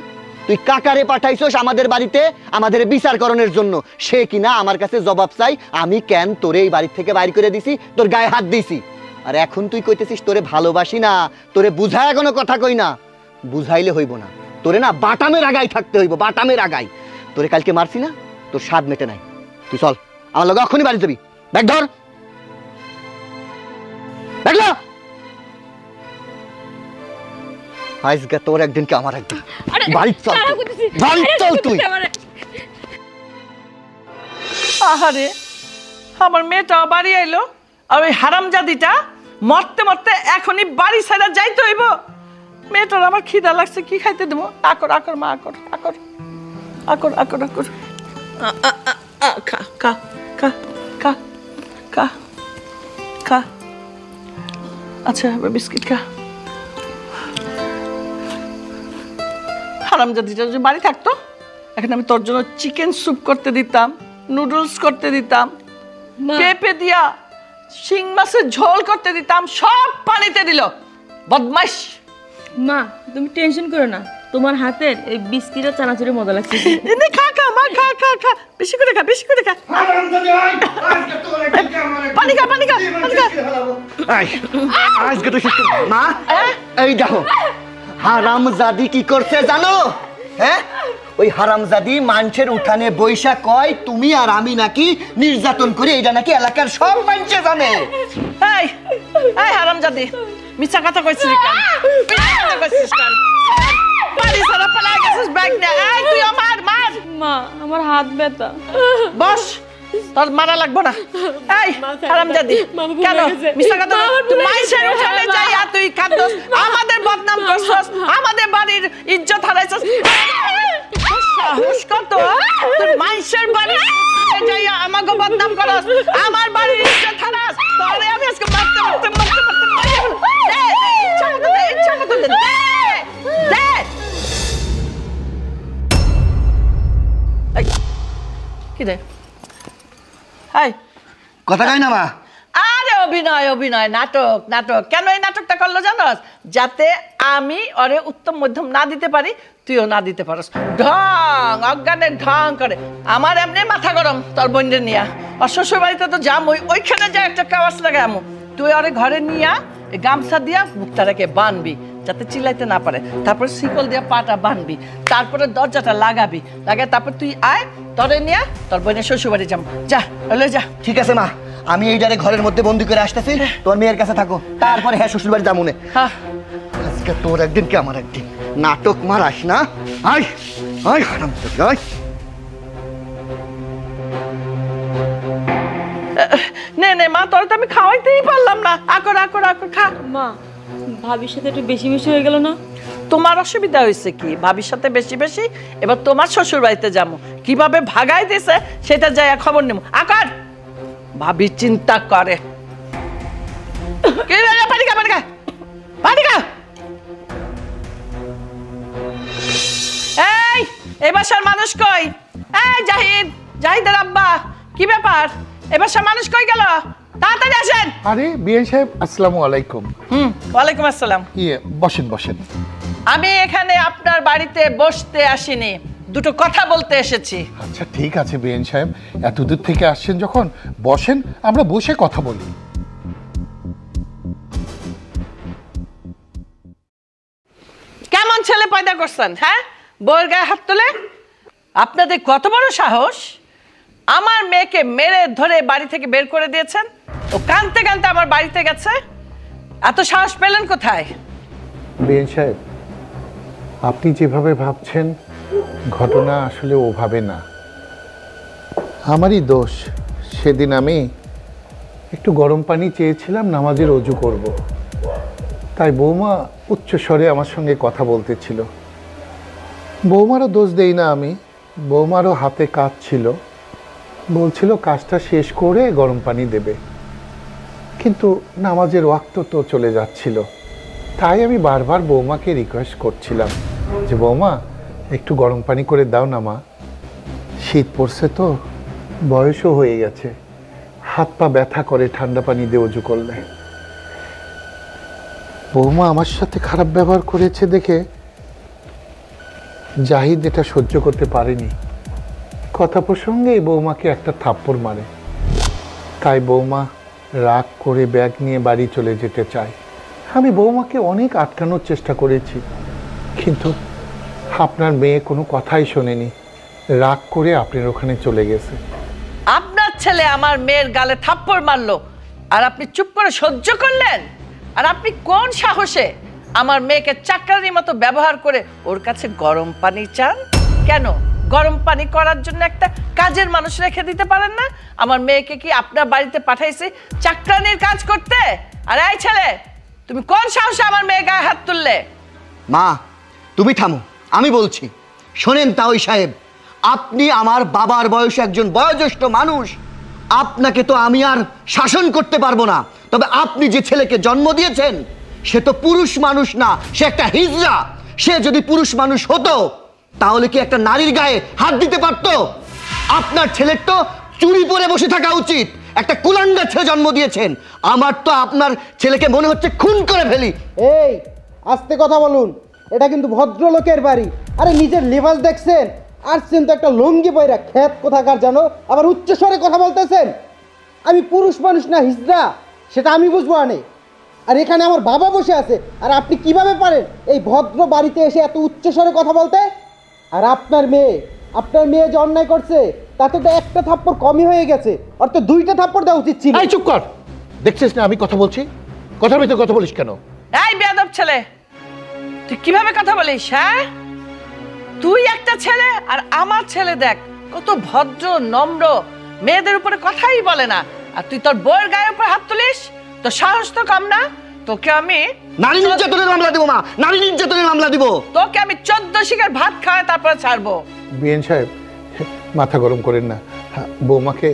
Speaker 3: তুই কাকারে পাঠাইছস আমাদের বাড়িতে আমাদের বিচারকরণের জন্য। সে কিনা আমার কাছে জবাব চাই আমি কেন তোরে এই বাড়ি থেকে বাইর করে দিছি, তোর গায়ে হাত দিছি। আর এখন তুই কইতেছিস তোরে ভালোবাসি না, তোরে বুঝায় কোনো কথা কই না। বুঝাইলে হইব না, তোরে না বাটামের আগায় থাকতে হইব, বাটামের আগায়। তোরে কালকে মারছি না, তোর স্বাদ মেটে নাই। তুই চল আমার লগে এখনই বাড়ি যাবি। ব্যাগ ধর, ব্যাগ ল। আজকে তোর একদিন কি আমার একদিন। বাড়ি চল, বাড়ি চল তুই।
Speaker 1: আহারে আমার মেয়েটা বাড়ি আইলো, আর ওই হারামজাদিটা মরতে মরতে এখনই বাড়ি ছেড়ে যাইতে হইব। মেয়েটার আমার খিদা লাগছে, কি খাইতে দেবো? আকর আকর মা, আকর আকর আকর আকর আকর। খা খা খা খা খা খা। আচ্ছা এবার বিস্কিট খা। হারামজাদিটা যদি বাড়ি থাকতো এখন আমি তোর জন্য চিকেন স্যুপ করতে দিতাম, নুডলস করতে দিতাম, পেঁপে দিয়া শিং মাছের ঝোল করতে দিতাম, সব পানিতে দিল। বদমাইশ।
Speaker 8: মা তুমি টেনশন করো না, তোমার হাতের এই বিস্কিট আর চানাচুরে মজা লাগছে।
Speaker 1: এনে খা খা মা, খা খা খা, বেশি করে খা, বেশি করে খা। পানি খা, পানি খা, পানি খা।
Speaker 3: আজকে তো মা এই দেখো হারামজাদি কি করছে জানো? হ্যাঁ, ওই হারামজাদি মানুষের উঠানে বৈশা কয় তুমি আর আমি নাকি নির্যাতন করি, এটা নাকি এলাকার সব মানুষে জানে।
Speaker 1: এই এই হারামজাদি মিছা কথা কইছিস কেন? মিছা কথা কইছিস কেন? বাড়ি সারা পালা গেছিস ব্যাগ না। এই তুই আমার মার।
Speaker 8: মা আমার হাত ব্যথা।
Speaker 1: বস, তোর মারা লাগবো না। এই হারামজাদি কেন মিছা কথা? তুই মাইশের উঠানে যাই আর তুই খাদ্যস, আমাদের বদনাম করছস, আমাদের বাড়ির ইজ্জত হারাইছস। সাহস কত তুই মাইশের বাড়ি যাই আমাকে বদনাম করস, আমার বাড়ির ইজ্জত হারাস। তোরে আমি আজকে মারতে মারতে মারতে মারতে দে, ইচ্ছা মতো দে, ইচ্ছা মতো দে, দে। কি রে? হাই
Speaker 3: কথা কই না মা?
Speaker 1: আরে অভিনয় অভিনয়, নাটক নাটক। কেন এই নাটকটা করলো জানোস? যাতে আমি ওরে উত্তম মধ্যম না দিতে পারি, তুইও না দিতে পারস। ঢং অজ্ঞানের ঢং করে। আমার এমনি মাথা গরম তোর বোনদের নিয়া। আর শ্বশুর বাড়িতে তো যাম, ওইখানে যা একটা কাওয়াজ লাগাই আমু। তুই ওরে ঘরে নিয়া গামছা দিয়া মুখটাকে বানবি যাতে চিল্লাইতে না পারে, তারপর শিকল দিয়া পাটা বানবি, তারপরে দরজাটা লাগাবি, লাগাই তারপর তুই আয়, তোরে নিয়া তোর বোনের শ্বশুর বাড়ি যাম। যা হলে যা।
Speaker 3: ঠিক আছে মা, আমি এইটারে ঘরের মধ্যে বন্দি করে আসতেছি, তোর মেয়ের কাছে থাকো, তারপরে হ্যাঁ শ্বশুর বাড়ি যাবো।
Speaker 1: হ্যাঁ
Speaker 3: আজকে তোর একদিন কি আমার একদিন। নাটক মারাস না। আয় আয় হারামজাদি আয়।
Speaker 1: নে নে মা, তোর তো আমি খাওয়াইতেই পারলাম না। আকর আকর আকর খা।
Speaker 8: মা ভাবির সাথে একটু বেশি বেশি হয়ে গেল না?
Speaker 1: তোমার অসুবিধা হয়েছে কি? ভাবির সাথে বেশি বেশি, এবার তোমার শ্বশুর বাড়িতে যাবো, কিভাবে ভাগাই দিছে সেটা যাই খবর নেব। আকার ভাবি চিন্তা করে। পানি খা, পানি খা, পানি খা। এই এ বাসার মানুষ কই? এই জাহিদ, জাহিদের আব্বা, কি ব্যাপার? এ বাসার মানুষ কই গেল? তাড়াতাড়ি আসেন।
Speaker 4: আরে বিএন সাহেব আসসালামু আলাইকুম।
Speaker 1: ওয়ালাইকুম আসসালাম।
Speaker 4: বসেন বসেন।
Speaker 1: আমি এখানে আপনার বাড়িতে বসতে আসিনি, দুটো কথা বলতে এসেছি।
Speaker 4: আচ্ছা ঠিক আছে বিএন সাহেব, এত দূর থেকে আসছেন যখন বসেন, আমরা বসে কথা বলি।
Speaker 1: কেমন ছেলে পয়দা করছেন? হ্যাঁ, বউয়ের গায়ে হাত তোলে? আপনাদের কত বড় সাহস! আমার মেয়েকে মেরে ধরে বাড়ি থেকে বের করে দিয়েছেন। ও কাঁদতে কাঁদতে আমার বাড়িতে গেছে। এত সাহস পেলেন কোথায়?
Speaker 4: বিএন সাহেব, আপনি যেভাবে ভাবছেন ঘটনা আসলে ওভাবে না। আমারই দোষ। সেদিন আমি একটু গরম পানি চেয়েছিলাম নামাজের অজু করব, তাই বৌমা উচ্চ স্বরে আমার সঙ্গে কথা বলতেছিল। বৌমারও দোষ দেই না আমি, বৌমারও হাতে কাজ ছিল, বলছিল কাজটা শেষ করে গরম পানি দেবে, কিন্তু নামাজের ওয়াক্ত তো চলে যাচ্ছিল। তাই আমি বারবার বৌমাকে রিকোয়েস্ট করছিলাম যে বৌমা একটু গরম পানি করে দাও না মা। শীত পড়ছে তো, বয়সও হয়ে গেছে, হাত পা ব্যথা করে ঠান্ডা পানি দিয়ে উজু করলে। বৌমা আমার সাথে খারাপ ব্যবহার করেছে দেখে জাহিদ এটা সহ্য করতে পারেনি। কথা প্রসঙ্গে বৌমাকে একটা থাপ্পড় মারে। তাই বৌমা রাগ করে ব্যাগ নিয়ে বাড়ি চলে যেতে চায়। আমি বৌমাকে অনেক আটকানোর চেষ্টা করেছি, কিন্তু আপনার মেয়ে কোনো কথাই শোনেনি, রাগ করে আপনার ওখানে চলে গেছে।
Speaker 1: আপনার ছেলে আমার মেয়ের গালে থাপ্পড় মারলো আর আপনি চুপ করে সহ্য করলেন? আর আপনি কোন সাহসে আমার মেয়েকে চাকরানির মতো ব্যবহার করে ওর কাছে গরম পানি চান? কেন গরম পানি করার জন্য একটা কাজের মানুষ রেখে দিতে পারেন না? আমার মেয়েকে কি আপনার বাড়িতে পাঠাইছি চাকরানির কাজ করতে? আর এই ছেলে, তুমি কোন সাহসে আমার মেয়ের গায়ে হাত তুললে?
Speaker 3: মা তুমি থামো, আমি বলছি। শোনেন তাওই সাহেব, আপনি আমার বাবার বয়সে একজন বয়োজ্যেষ্ঠ মানুষ, আপনাকে তো আমি আর শাসন করতে পারবো না। তবে আপনি যে ছেলেকে জন্ম দিয়েছেন সে তো পুরুষ মানুষ না, সে একটা হিজড়া। সে যদি পুরুষ মানুষ হতো তাহলে কি একটা নারীর গায়ে হাত দিতে পারতো? আপনার ছেলের তো চুরি পরে বসে থাকা উচিত। একটা কুলাঙ্গার ছেলে জন্ম দিয়েছেন। আমার তো আপনার ছেলেকে মনে হচ্ছে খুন করে ফেলি।
Speaker 9: এই আস্তে কথা বলুন, এটা কিন্তু ভদ্রলোকের বাড়ি। আরে নিজের লেভেল দেখছেন? আসছেন তো একটা লুঙ্গি পয়রা, খেত কোথাকার জানো, আবার উচ্চ স্বরে কথা বলতেছেন। আমি পুরুষ মানুষ না হিজড়া সেটা আমি বুঝবো আনে। আর এখানে আমার বাবা বসে আছে, আর আপনি কিভাবে পারেন এই ভদ্র বাড়িতে এসে এত উচ্চ স্বরে কথা বলতে? আর আপনার মেয়ে যে অন্যায় করছে তাতে তো একটা থাপ্পড় কমই হয়ে গেছে, আর তো দুইটা থাপ্পড় দেওয়া উচিত ছিল।
Speaker 4: এই চুপ কর, দেখছিস না আমি কথা বলছি? কথার ভিতরে কথা বলিস কেন?
Speaker 1: এই বেয়াদব ছেলে, তুই কিভাবে কথা বলিস? হ্যাঁ, তুই একটা ছেলে আর আমার ছেলে দেখ কত ভদ্র নম্র, মেয়েদের উপরে কথাই বলে না, আর তুই তোর বউয়ের গায়ের উপর হাত তুলিস? তো সাহস তো কম না? তোকে আমি
Speaker 3: নারী নির্যাতনের মামলা দিব মা, নারী নির্যাতনের মামলা দিব।
Speaker 1: তোকে আমি 14 শিকার ভাত খাওয়াই তারপরে ছাড়বো।
Speaker 4: বিএন সাহেব মাথা গরম করেন না, বৌমাকে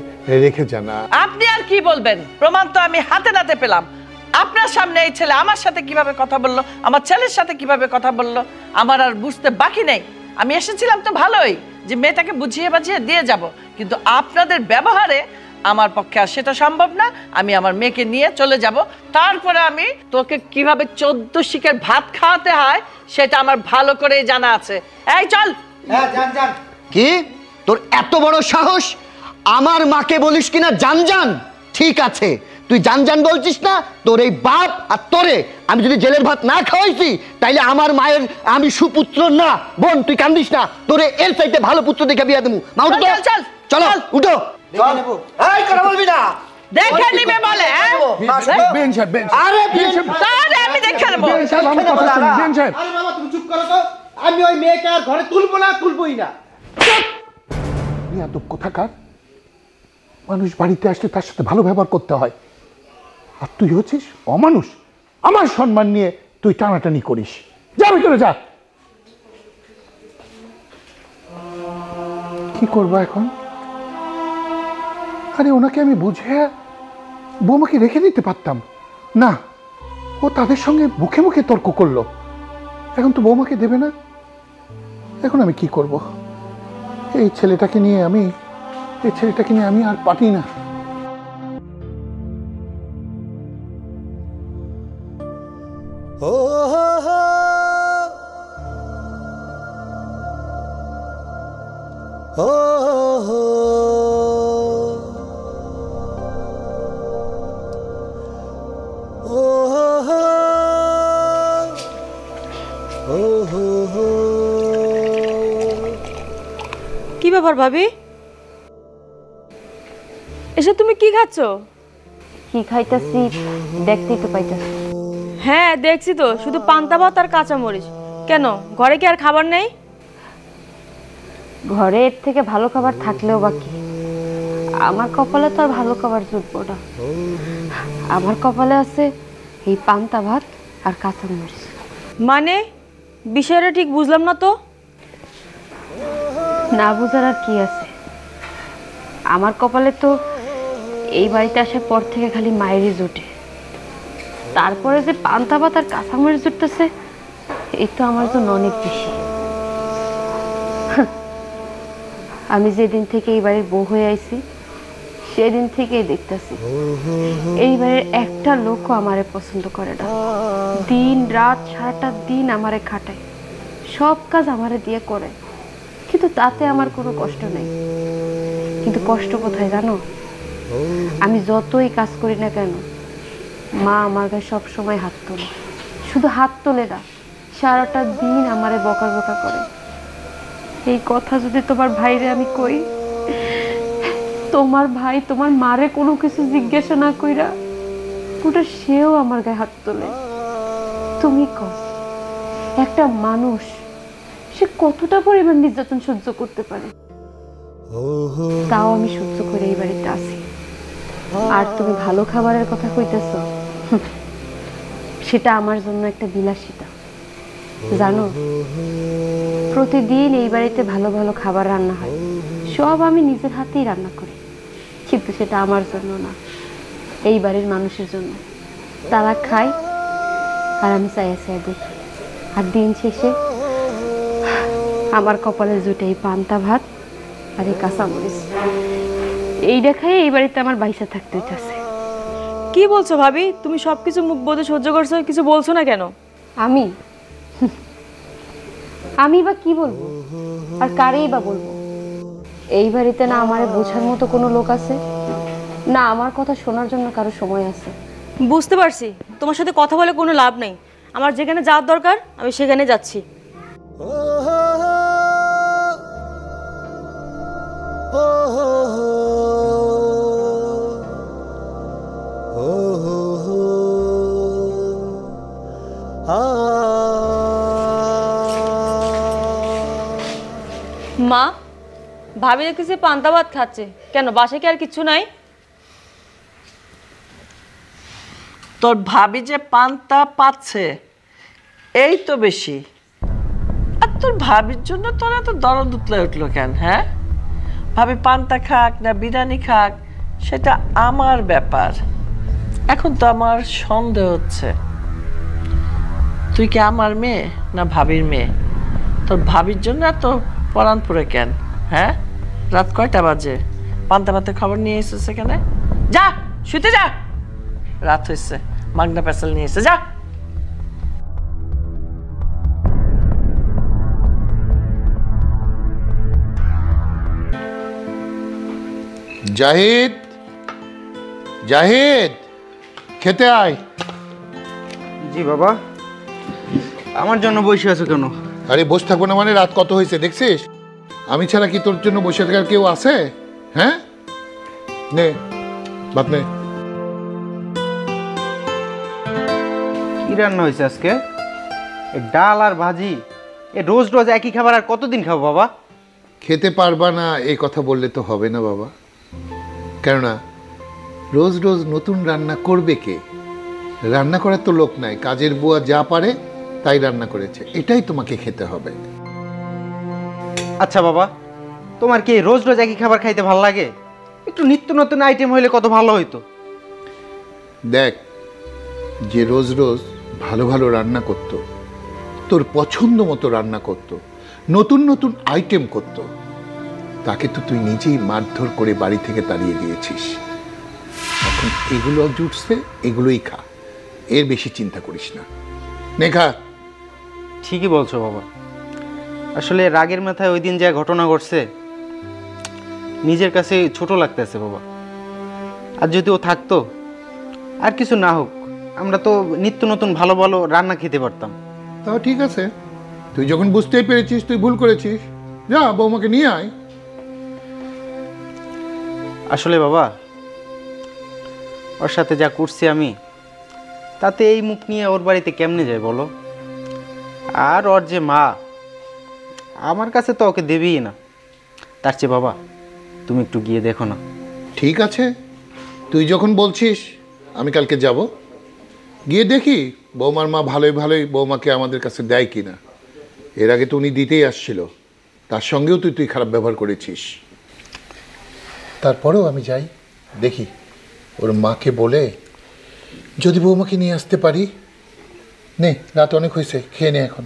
Speaker 4: রেখে জানা।
Speaker 1: আপনি আর কি বলবেন? প্রমাণ তো আমি হাতে নাতে পেলাম। আপনার সামনে এই ছেলে আমার সাথে কিভাবে কথা বললো, আমার ছেলের সাথে কিভাবে কথা বললো, আমার আর বুঝতে বাকি নেই। আমি এসেছিলাম তো ভালোই, যে মেয়েটাকে বুঝিয়ে বাজিয়ে দিয়ে যাব, কিন্তু আপনাদের ব্যবহারে আমার পক্ষে আর সেটা সম্ভব না। আমি আমার মেয়েকে নিয়ে চলে যাব, তারপরে আমি তোকে কিভাবে 14 শিকের ভাত খাওয়াতে হয় সেটা আমার ভালো করেই জানা আছে। এই চল।
Speaker 9: হ্যাঁ যান যান।
Speaker 3: কি তোর এত বড় সাহস আমার মাকে বলিস কিনা জান জান? ঠিক আছে, তুই জান জান বলছিস না? তোর এই বাপ আর তোরে আমি যদি জেলের ভাত না খাওয়াইছি তাইলে আমার মায়ের আমি সুপুত্র না। বোন তুই কান্দিস না, তোরে এর চাইতে ভালো পুত্র দেখে বিয়া দেবো। মা উঠো,
Speaker 1: চল,
Speaker 3: চলো উঠো।
Speaker 1: এই কথা বলবি না, দেখে নিবে বলে।
Speaker 4: বিএন সাহেব,
Speaker 3: আরে বিএন
Speaker 1: তাহলে আমি দেখে নেবো।
Speaker 4: বিএন সাহেব আমার কথা শুনুন। বিএন সাহেব,
Speaker 9: আরে বাবা তুমি চুপ করো তো, আমি ওই মেয়েকে আর ঘরে তুলবো না, তুলবোই না।
Speaker 4: বেয়াদব কোথাকার। মানুষ বাড়িতে আসলে তার সাথে ভালো ব্যবহার করতে হয়, আর তুই হচ্ছিস অমানুষ। আমার সম্মান নিয়ে তুই টানাটানি করিস। যা ভিতরে যা। কি করবো এখন? আরে ওনাকে আমি বুঝে বৌমাকে রেখে দিতে পারতাম না, ও তাদের সঙ্গে মুখে মুখে তর্ক করলো। এখন তো বৌমাকে দেবে না, এখন আমি কি করব? এই ছেলেটাকে নিয়ে আমি আর পারি না।
Speaker 10: ও হো হো ও হো ও হো ও হো হো।
Speaker 8: কি ব্যাপার ভাবি, এসব তুমি কি খাচ্ছ?
Speaker 2: কি খাইতাছি দেখতেই তো পাইতাছি।
Speaker 8: হ্যাঁ দেখছি তো, শুধু পান্তা ভাত আর কাঁচা মরিচ। কেন ঘরে কি আর খাবার নেই?
Speaker 2: ঘরে এর থেকে ভালো খাবার থাকলেও বাকি আমার কপালে তো আর ভালো খাবার জুটবো না। আমার কপালে আছে এই পান্তা ভাত আর কাঁচা মরিচ।
Speaker 8: মানে বিষয়টা ঠিক বুঝলাম না তো।
Speaker 2: না বুঝার আর কি আছে? আমার কপালে তো এই বাড়িতে আসার পর থেকে খালি মায়েরই জুটে, তারপরে যে পান্তা ভাত আর কাঁচামরিচ জুটতেছে এই তো আমার জন্য অনেক বেশি। আমি যেদিন থেকে এই বাড়ির বউ হয়ে আইছি সেদিন থেকেই দেখতেছি এই বাড়ির একটা লোকও আমারে পছন্দ করে না। দিন রাত সারাটা দিন আমারে খাটায়, সব কাজ আমারে দিয়ে করে, কিন্তু তাতে আমার কোনো কষ্ট নেই। কিন্তু কষ্ট কোথায় জানো? আমি যতই কাজ করি না কেন মা আমার গায়ে সবসময় হাত তোলে। শুধু হাত তোলে না, সারাটা দিন আমারে বকা বকা করে। এই কথা যদি তোমার ভাইরে আমি কই, তোমার ভাই তোমার মারে কোনো কিছু জিজ্ঞাসা না কইরা পুরো সেও আমার গায়ে হাত তোলে। তুমি কও একটা মানুষ সে কতটা পরিমাণ নির্যাতন সহ্য করতে পারে? তাও আমি সহ্য করে এই বাড়িতে আছি। আর তুমি ভালো খাবারের কথা কইতেছ, সেটা আমার জন্য একটা বিলাসিতা। জানো, প্রতিদিন এই বাড়িতে ভালো ভালো খাবার রান্না হয়, সব আমি নিজের হাতেই রান্না করি, কিন্তু সেটা আমার জন্য না, এই বাড়ির মানুষের জন্য। তারা খায় আর আমি চাইয়া চাইয়া দেখি। আর দিন শেষে আমার কপালে জুটে এই পান্তা ভাত আর এই কাঁচামরিচ, এই দেখাই এই বাড়িতে আমার বাইসা থাকতে হইতেছে।
Speaker 8: কি বলছো ভাবি? তুমি সবকিছু মুখ বোধে সহ্য করছো, কিছু বলছো না কেন?
Speaker 2: আমি বা কি বলবো, আর কারেই বা বলবো? এই বাড়িতে না আমারে বোঝার মতো কোনো লোক আছে, না আমার কথা শোনার জন্য কারো সময় আছে।
Speaker 8: বুঝতে পারছি, তোমার সাথে কথা বলে কোনো লাভ নেই। আমার যেখানে যাওয়ার দরকার আমি সেখানে যাচ্ছি। মা, ভাবি দেখতেছি পান্তা ভাত খাচ্ছে, কেন বাসায় কি আর কিছু নাই?
Speaker 1: তোর ভাবি যে পান্তা পাচ্ছে এই তো বেশি। আর তোর ভাবির জন্য তোর এত দরদ উতলে উঠলো কেন? হ্যাঁ, ভাবি পান্তা খাক না বিরিয়ানি খাক সেটা আমার ব্যাপার। এখন তো আমার সন্দেহ হচ্ছে তুই কি আমার মেয়ে না ভাবির মেয়ে? তোর ভাবির জন্য এত পরাণ পুরে কেন? হ্যাঁ, রাত কয়টা বাজে? পান্তা ভাতের খবর নিয়ে এসেছে সেখানে, যা শুতে যা, রাত হয়েছে, মাগনা পেছাল নিয়ে এসে যা।
Speaker 4: জাহিদ, জাহিদ, খেতে আয়।
Speaker 9: জি বাবা। আমার জন্য বসে আছো কেন?
Speaker 4: আরে বসে থাকবো না মানে? রাত কত হয়েছে দেখছিস? আমি ছাড়া কি তোর জন্য বসে থাকার কেউ আছে? হ্যাঁ, নে ভাত নে।
Speaker 9: কি রান্না হয়েছে আজকে? ডাল আর ভাজি। রোজ রোজ একই খাবার আর কতদিন খাবো বাবা?
Speaker 4: খেতে পারবা না এই কথা বললে তো হবে না বাবা, কেননা রোজ রোজ নতুন রান্না করবে কে? রান্না করার তো লোক নাই, কাজের বুয়া যা পারে তাই রান্না করেছে, এটাই তোমাকে খেতে হবে।
Speaker 9: আচ্ছা বাবা, তোমার কি রোজ রোজ একই খাবার খাইতে ভালো লাগে? একটু নিত্য নতুন আইটেম হইলে কত ভালো হইতো।
Speaker 4: দেখ, যে রোজ রোজ ভালো ভালো রান্না করত, তোর পছন্দ মতো রান্না করত, নতুন নতুন আইটেম করত, তাকে তো তুই নিজেই মারধর করে বাড়ি থেকে তাড়িয়ে দিয়েছিস। এখন এগুলো জুটছে, এগুলোই খা, এর বেশি চিন্তা করিস না। নে খা।
Speaker 9: ঠিকই বলছো বাবা, আসলে রাগের মাথায় ওই দিন যা ঘটনা ঘটছে নিজের কাছে ছোট লাগতেছে বাবা। আর যদি ও থাকতো, আর কিছু না হোক, আমরা তো নিত্য নতুন ভালো ভালো রান্না খেতে পারতাম।
Speaker 4: তাও ঠিক আছে, তুই যখন বুঝতেই পেরেছিস তুই ভুল করেছিস, যা বৌমাকে নিয়ে আয়।
Speaker 9: আসলে বাবা, ওর সাথে যা করছি আমি, তাতে এই মুখ নিয়ে ওর বাড়িতে কেমনে যায় বলো? আর ওর যে মা, আমার কাছে তো ওকে দেবেই না। তার চেয়ে বাবা তুমি একটু গিয়ে দেখো না।
Speaker 4: ঠিক আছে, তুই যখন বলছিস আমি কালকে যাব, গিয়ে দেখি বৌমার মা ভালোই ভালোই বৌমাকে আমাদের কাছে দেয় কিনা। এর আগে তো উনি দিতেই আসছিল, তার সঙ্গেও তুই খারাপ ব্যবহার করেছিস। তারপরেও আমি যাই, দেখি ওর মাকে বলে যদি বৌমাকে নিয়ে আসতে পারি। নে, রাত অনেক হয়েছে, খেয়ে নে এখন।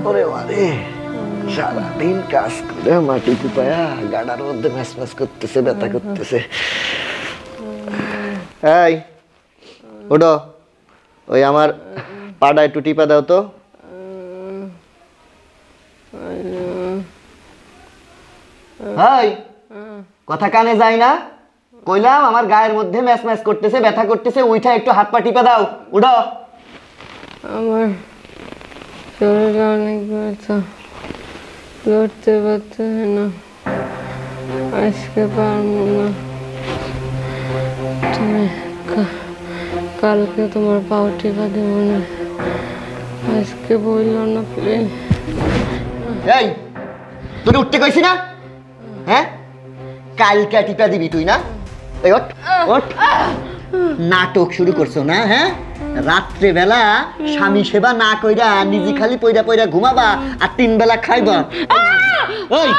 Speaker 3: ওরে বারে, সারাদিন কাজ করে মাটি কুপায়া গাডার মধ্যে ম্যাচ ম্যাচ করতেছে, ব্যথা করতেছে। এই ওঠো, ওই আমার পাটা একটু টিপা দাও তো। হাই, কথা কানে যায় না? কইলাম আমার গায়ের মধ্যে ম্যাচ ম্যাচ করতেছে, ব্যথা করতেছে, উঠা একটু হাত পা টিপা দাও। উঠো।
Speaker 2: আমার শরীরে অনেক ব্যথা, লড়তে পারতে না, আজকে পারবো না। তুমি কালকে তোমার পাও টিপা দেবো না, আজকে বললো না প্লিজ।
Speaker 3: এই তুই উঠতে কইছি না? হ্যাঁ, কালকে টিপা দিবি তুই না? এই ওঠ ওঠ, নাটক শুরু করছো না? হ্যাঁ, রাত্রে বেলা স্বামী সেবা না কইরা নিজে খালি পয়রা পয়রা ঘুমাবা আর 3 বেলা খাইবা। ওই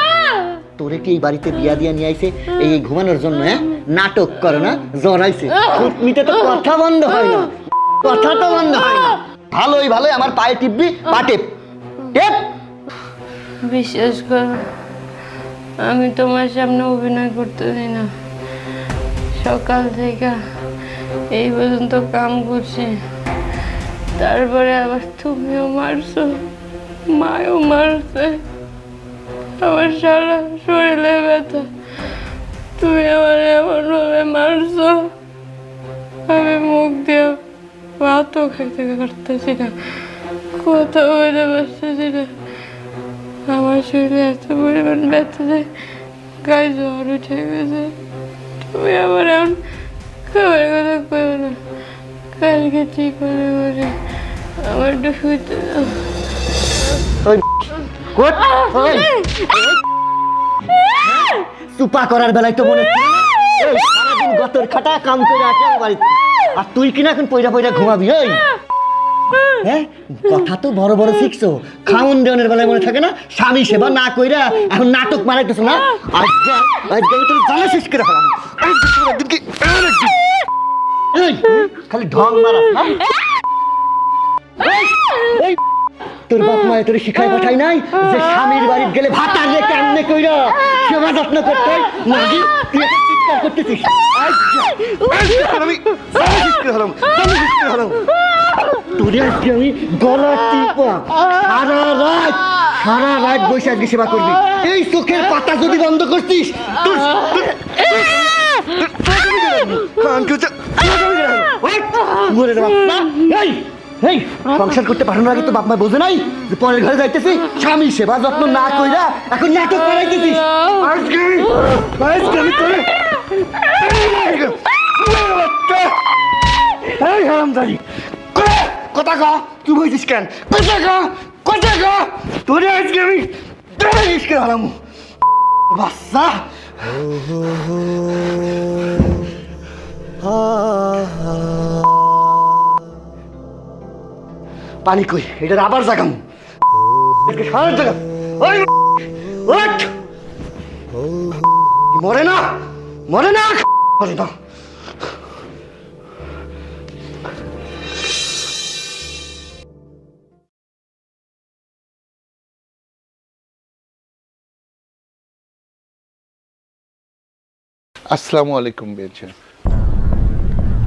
Speaker 3: তোরে কি এই বাড়িতে বিয়া দিয়া নিয়ে আইছে এই ঘুমানোর জন্য? হ্যাঁ, নাটক করে না? জড়াইছে মিটে তো কথা বন্ধ হয় না, কথা তো বন্ধ হয় না। ভালোই ভালোই আমার পায়ে টিপবি, পা টেপ টেপ।
Speaker 2: বিশ্বাস করো, আমি তোমার সামনে অভিনয় করতেছি না। সকাল থেকে এই পর্যন্ত কাম করছি, তারপরে আবার তুমিও মারছো, মাও মারছে, আমার সারা শরীরে ব্যথা। তুমি আমার এমন ভাবে মারছো, আমি মুখ দিয়ে ভাতও খাইতে পারতেছি না, কথা বলতে পারতেছি না। আমার শরীরে এত পরিমাণ ব্যথা যে গায়ে জ্বর উঠে গেছে। তুমি আমার এমন খাবার কথা কইও না, কালকে ঠিক হলে বলে আমার একটু শুতে দাও।
Speaker 3: সুপা করার বেলায় তো মনে সারাদিন গতর খাটা কাম করে আসে বাড়িতে, আর তুই কিনা এখন পয়রা পয়রা ঘুমাবি? ওই হ্যাঁ, কথা তো বড় বড় শিখছো, খাউন দেওয়ানের বেলায় মনে থাকে না? স্বামী সেবা না কইরা এখন নাটক মারাইতেছো না? আজকে আজকে আমি তোর জানা শেষ করে ফেলাম। খালি ঢং মারাস না? তোর বাপ মায়ে তোর শিখাই পাঠাই নাই যে স্বামীর বাড়ি গেলে ভাত আর রেখে আনলে কইরা সেবা যত্ন করতে নাকি? তুই এখন চিৎকার করতেছিস। তোরে আজকে আমি গলা টিপা সারা রাত বসে আজকে সেবা করবি। এই চোখের পাতা যদি বন্ধ করছিস তোর সংসার করতে পাঠানোর আগে তো বাপ মা বোঝে নাই যে পরের ঘরে যাইতেছি, স্বামী সেবা যত্ন না কইরা এখন নাটক করাইতেছিস। কথা ক, তুই বলছিস কেন? কথা ক, কথা ক, তোরে আজকে আমি হারাম বাচ্চা। পানি কই, এটার আবার জাগাম সারা জায়গা। মরে না, মরে না, মরে না।
Speaker 4: আসসালামু আলাইকুম বেঞ্চে।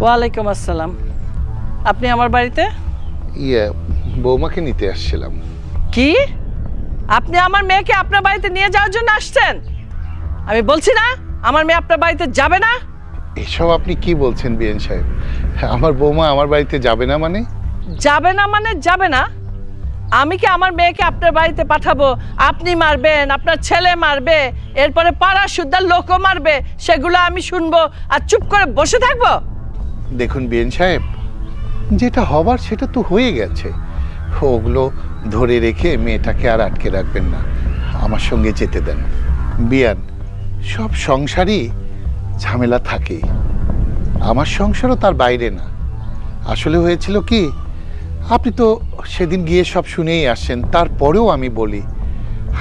Speaker 1: ওয়ালাইকুম আসসালাম। আপনি আমার বাড়িতে?
Speaker 4: বৌমাকে নিতে আসছিলাম।
Speaker 1: কি? আপনি আমার মেয়েকে আপনার বাড়িতে নিয়ে যাওয়ার জন্য আসছেন? আমি বলছি না আমার মেয়ে আপনার বাড়িতে যাবে না।
Speaker 4: এসব আপনি কি বলছেন বিএন সাহেব? আমার বৌমা আমার বাড়িতে যাবে না মানে?
Speaker 1: যাবে না মানে যাবে না? আমি কি আমার মেয়েকে আপনার বাড়িতে পাঠাবো, আপনি মারবেন, আপনার ছেলে মারবে, এরপরে পাড়া সুদ্দার লোকও মারবে, সেগুলো আমি শুনবো আর চুপ করে বসে থাকবো?
Speaker 4: দেখুন বিএন সাহেব, যেটা হবার সেটা তো হয়ে গেছে, ওগুলো ধরে রেখে মেয়েটাকে আর আটকে রাখবেন না, আমার সঙ্গে যেতে দেন। বিয়ান, সব সংসারই ঝামেলা থাকে, আমার সংসারও তার বাইরে না। আসলে হয়েছিল কি, আপনি তো সেদিন গিয়ে সব শুনেই আসছেন, তারপরেও আমি বলি,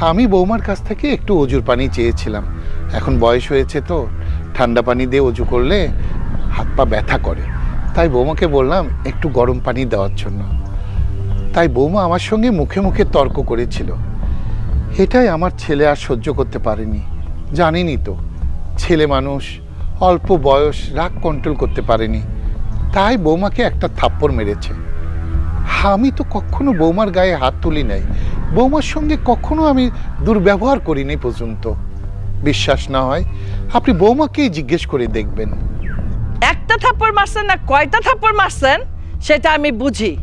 Speaker 4: আমি বৌমার কাছ থেকে একটু অজুর পানি চেয়েছিলাম। এখন বয়স হয়েছে তো, ঠান্ডা পানি দিয়ে অজু করলে হাত পা ব্যথা করে, তাই বৌমাকে বললাম একটু গরম পানি দেওয়ার জন্য। তাই বৌমা আমার সঙ্গে মুখে মুখে তর্ক করেছিল। এটাই আমার ছেলে আর সহ্য করতে পারেনি। জানেনই তো, ছেলে মানুষ, অল্প বয়স, রাগ কন্ট্রোল করতে পারেনি, তাই বৌমাকে একটা থাপ্পড় মেরেছে। আমি তো কখনো বৌমার গায়ে হাত তুলি নাই, বৌমার সঙ্গে কখনো আমি দুর্ব্যবহার করিনি পর্যন্ত। বিশ্বাস না হয় আপনি বৌমাকেই জিজ্ঞেস করে দেখবেন।
Speaker 1: একটা থাপ্পড় মারছেন না কয়টা থাপ্পড় মারছেন সেটা আমি বুঝি।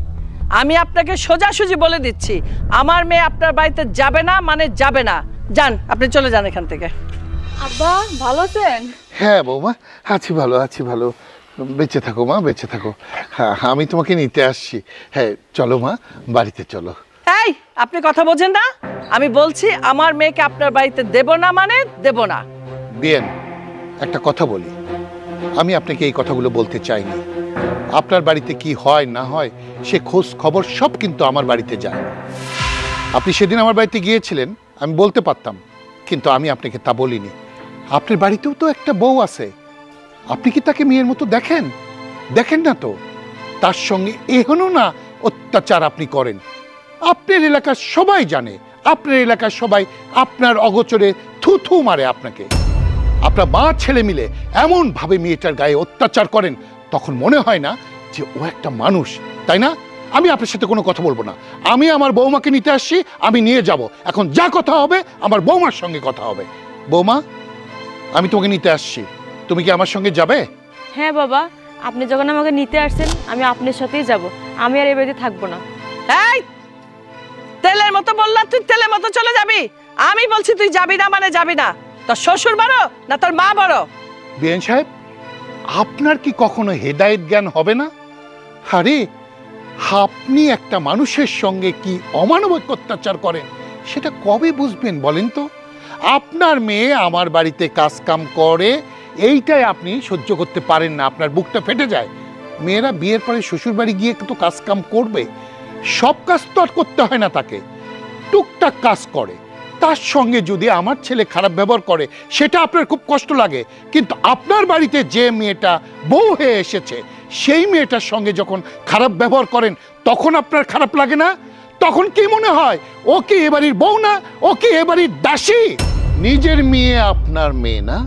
Speaker 1: আমি আপনাকে সোজাসুজি বলে দিচ্ছি, আমার মেয়ে আপনার বাড়িতে যাবে না মানে যাবে না। যান, আপনি চলে যান এখান থেকে।
Speaker 8: আব্বা ভালো আছেন?
Speaker 4: হ্যাঁ বৌমা, আছি ভালো, আছি ভালো। বেঁচে থাকো মা, বেঁচে থাকো। হ্যাঁ, আমি তোমাকে নিতে আসছি। হ্যাঁ চলো মা, বাড়িতে চলো।
Speaker 1: এই, আপনি কথা বোঝেন না? আমি বলছি আমার মেয়েকে আপনার বাড়িতে দেব না মানে দেব না।
Speaker 4: বিয়েন, একটা কথা বলি, আমি আপনাকে এই কথাগুলো বলতে চাইনি। আপনার বাড়িতে কি হয় না হয় সে খোঁজ খবর সব কিন্তু আমার বাড়িতে যায়। আপনি সেদিন আমার বাড়িতে গিয়েছিলেন, আমি বলতে পারতাম, কিন্তু আমি আপনাকে তা বলিনি। আপনার বাড়িতেও তো একটা বউ আছে, আপনি কি তাকে মেয়ের মতো দেখেন? দেখেন না তো। তার সঙ্গে এখনো না অত্যাচার আপনি করেন। আপনার এলাকার সবাই জানে, আপনার এলাকার সবাই আপনার অগোচরে থু থু মারে আপনাকে। আপনার মা ছেলে মিলে এমন ভাবে মেয়েটার গায়ে অত্যাচার করেন, তখন মনে হয় না যে ও একটা মানুষ, তাই না? আমি আপনার সাথে কোনো কথা বলবো না। আমি আমার বৌমাকে নিতে আসছি, আমি নিয়ে যাব। এখন যা কথা হবে আমার বৌমার সঙ্গে কথা হবে। বৌমা, আমি তোমাকে নিতে আসছি, তুমি কি আমার সঙ্গে যাবে?
Speaker 8: হ্যাঁ বাবা, আপনি যখন আমাকে নিতে আসছেন আমি আপনার সাথেই যাব। আমি আর এই বাড়িতে থাকবো না।
Speaker 1: এই, তেলের মতো বললা, তুই তেলের মতো চলে যাবি। আমি বলছি তুই যাবি না মানে যাবি না। তোর শ্বশুর বড় না তোর মা বড়?
Speaker 4: বিএন সাহেব, আপনার কি কখনো হেদায়েত জ্ঞান হবে না? আরে, আপনি একটা মানুষের সঙ্গে কি অমানবিক অত্যাচার করেন সেটা কবে বুঝবেন বলেন তো? আপনার মেয়ে আমার বাড়িতে কাজ কাম করে, এইটাই আপনি সহ্য করতে পারেন না, আপনার বুকটা ফেটে যায়। মেয়েরা বিয়ের পরে শ্বশুর বাড়ি গিয়ে তো কাজ কাম করবে, সব কাজ তো আর করতে হয় না তাকে, টুকটাক কাজ করে। তার সঙ্গে যদি আমার ছেলে খারাপ ব্যবহার করে সেটা আপনার খুব কষ্ট লাগে, কিন্তু আপনার বাড়িতে যে মেয়েটা বউ হয়ে এসেছে সেই মেয়েটার সঙ্গে যখন খারাপ ব্যবহার করেন তখন আপনার খারাপ লাগে না? তখন কি মনে হয় ও কি এ বাড়ির বউ না, ও কি এ বাড়ির দাসী? নিজের মেয়ে আপনার মেয়ে না,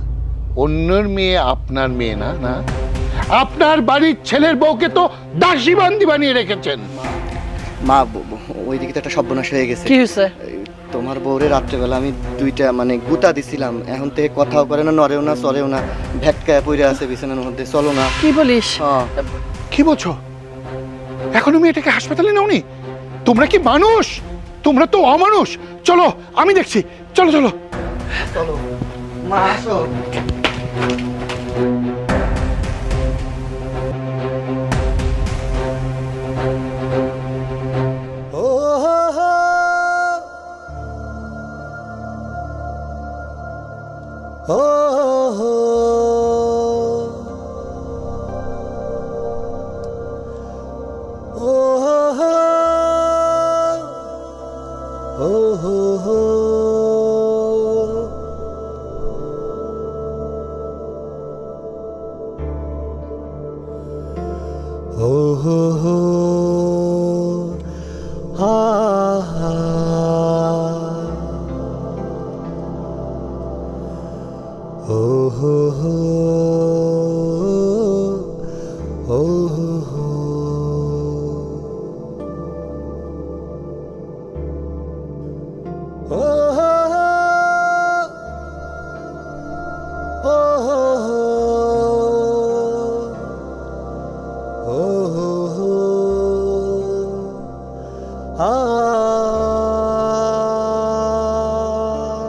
Speaker 4: অন্যের মেয়ে আপনার মেয়ে না। না, আপনার বাড়ির ছেলের বউকে তো দাসী বান্দি বানিয়ে রেখেছেন।
Speaker 3: মা, ওইদিকে তো একটা সর্বনাশ হয়ে গেছে।
Speaker 1: কি হয়েছে?
Speaker 3: তোমার বউরে রাত্রেবেলা আমি দুইটা মানে গুতা দিছিলাম, এখন থেকে কথাও করে না, নড়েও না, চড়েও না, ভেটকায় পড়ে আছে বিছানার মধ্যে। চলো না।
Speaker 1: কি বলিস?
Speaker 4: কি বলছো? এখনো মেয়েটাকে হাসপাতালে নাওনি? তোমরা কি মানুষ? তোমরা তো অমানুষ। চলো, আমি দেখছি। চলো চলো
Speaker 3: চলো মা, আসো।
Speaker 10: ah